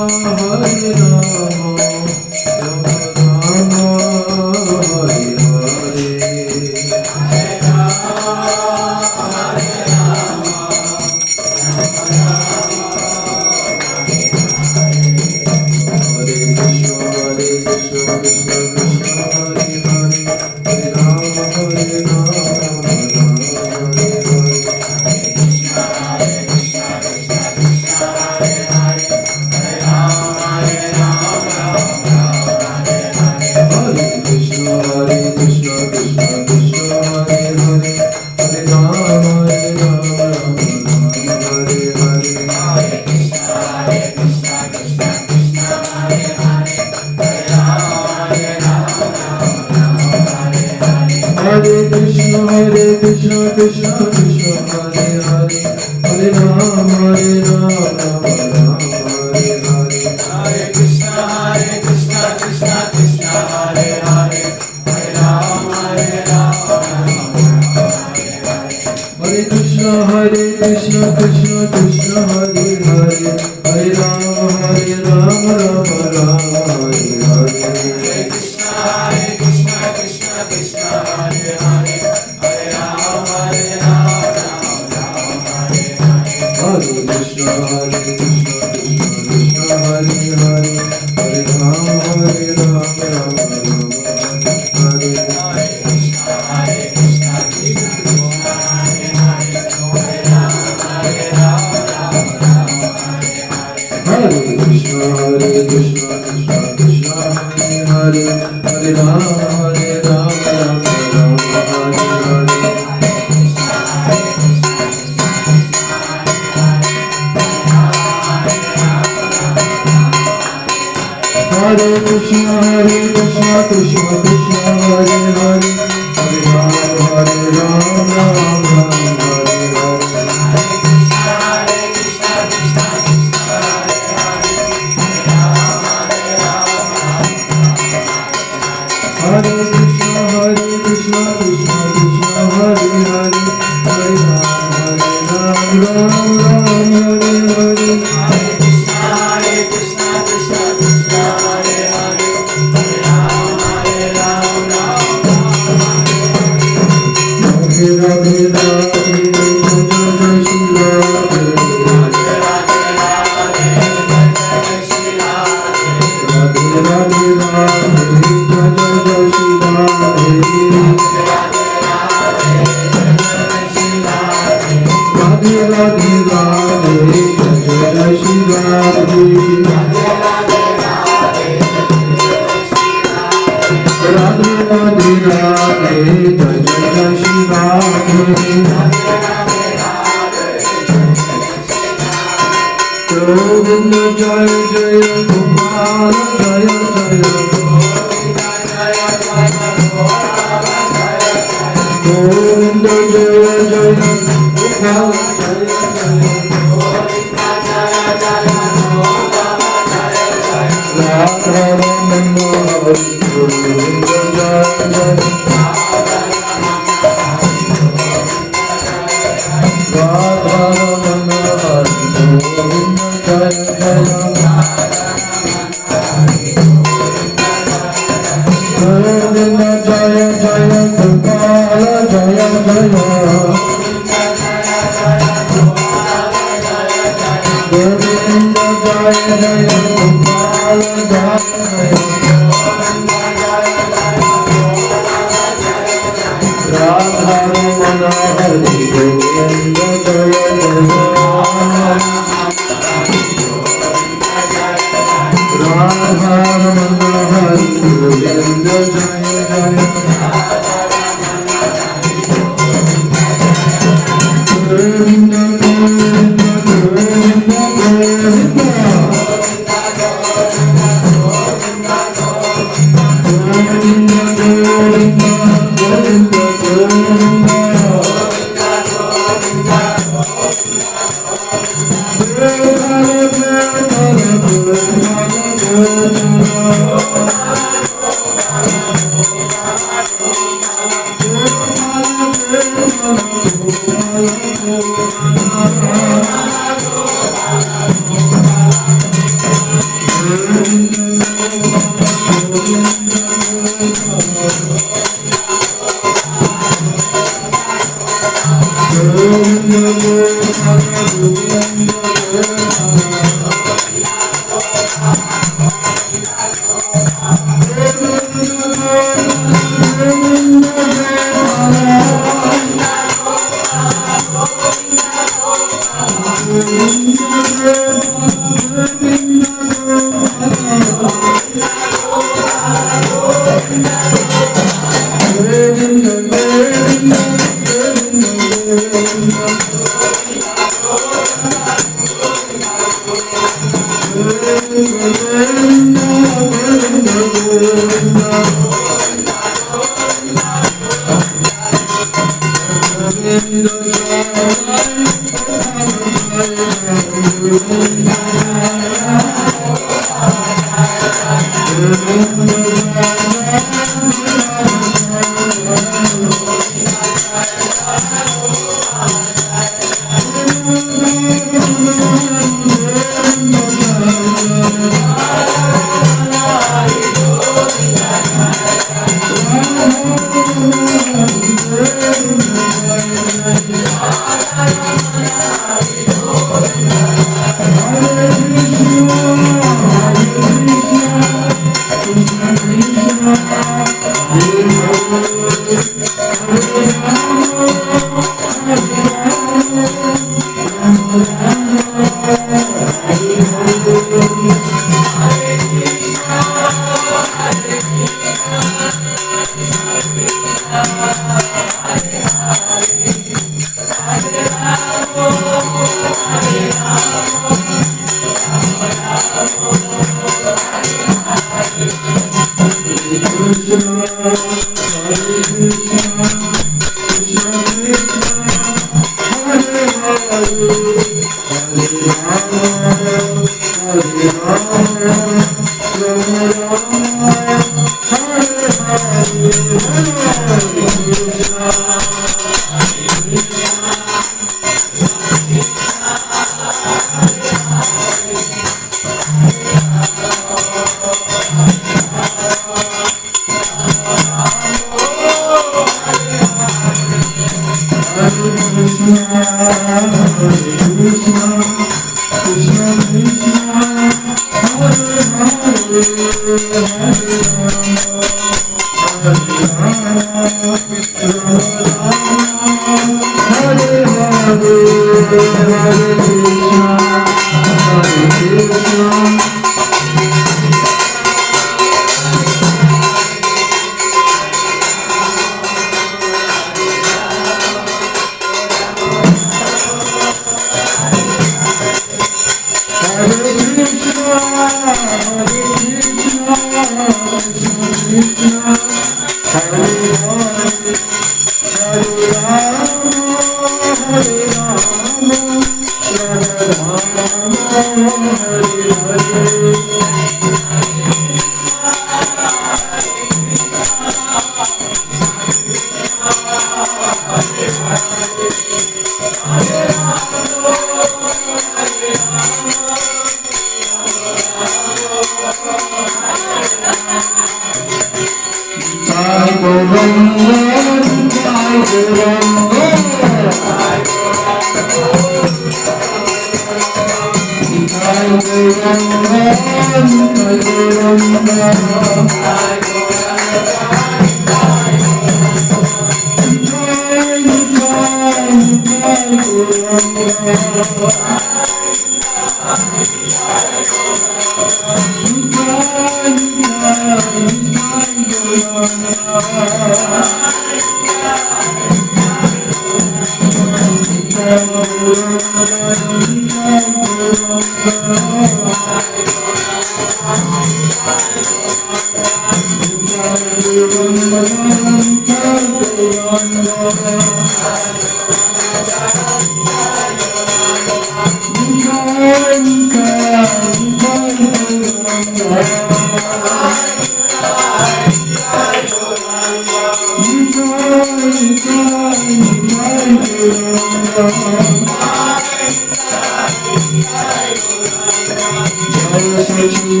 Jai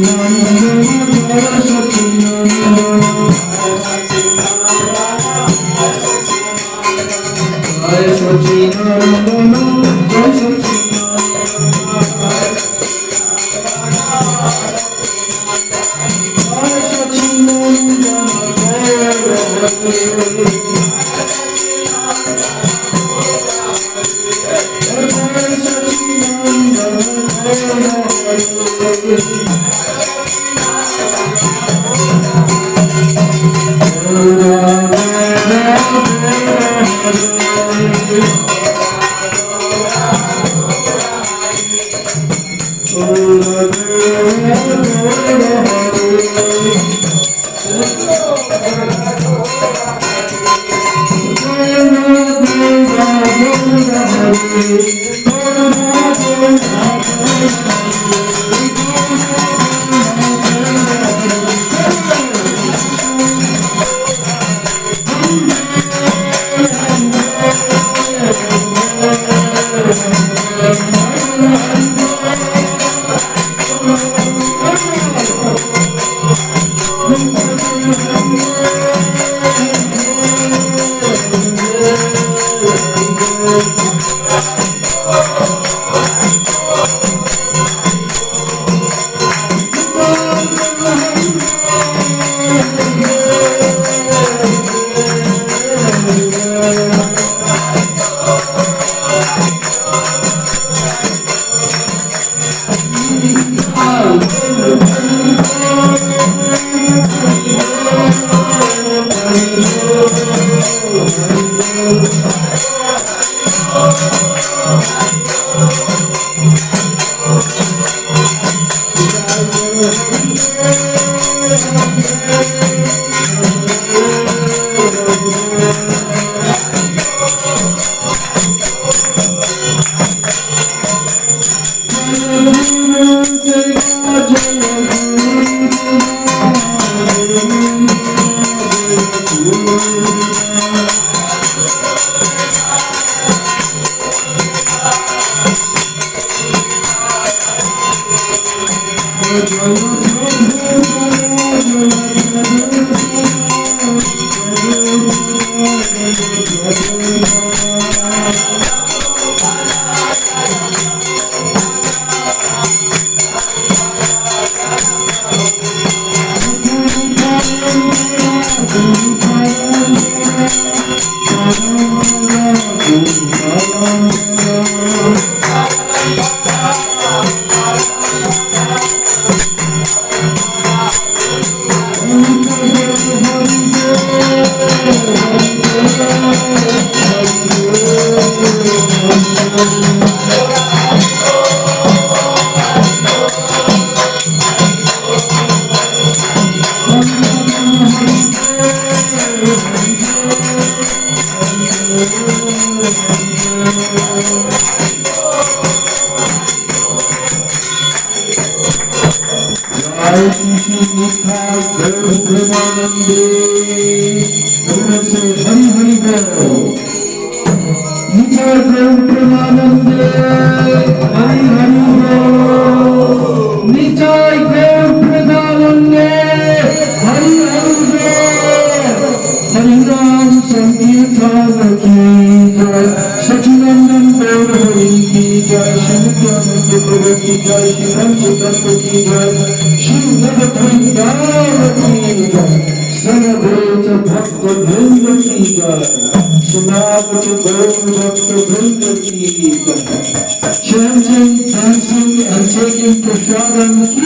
Chanting, dancing, and taking prasadam ki.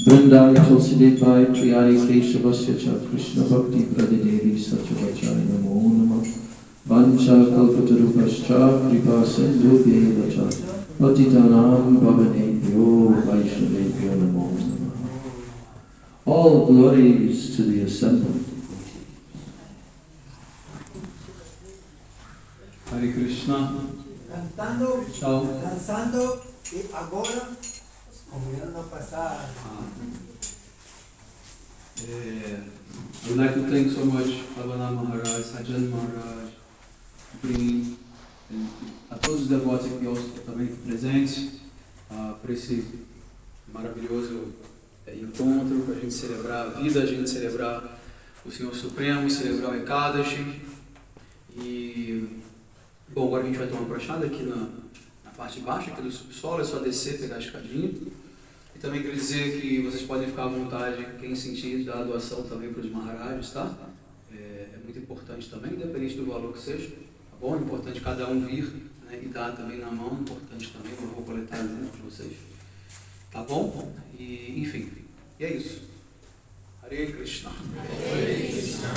Vrindai Tulsidevi Triyari Keshavasya Cha Krishna Bhakti Pradidevi Satyavachai Namo Namah Vancha Kalpatarupascha Kripa Sindhu Devacha Patitanam Bhavanebhyo Vaishnavebhyo Namo Namah. All glories to the assembled. Hare Krishna. Danzando y agora como el ano pasado. I would like to thank so much Bhavana Maharaj, Sajan Maharaj, Brini, a todos os devotos aqui também presentes, por esse maravilhoso encontro, para a gente celebrar a vida, a gente celebrar o Senhor Supremo, celebrar o Ekadasi. E, bom, agora a gente vai tomar uma brochada aqui na parte de baixo, aqui do subsolo, é só descer, pegar a escadinha. E também queria dizer que vocês podem ficar à vontade, quem sentir, dar a doação também para os Maharajas, tá? É muito importante também, independente do valor que seja, tá bom? É importante cada um vir, né, e dar também na mão, importante também, eu vou coletar junto de vocês. Tá bom? E, enfim, e é isso. Hare Krishna. Hare Krishna.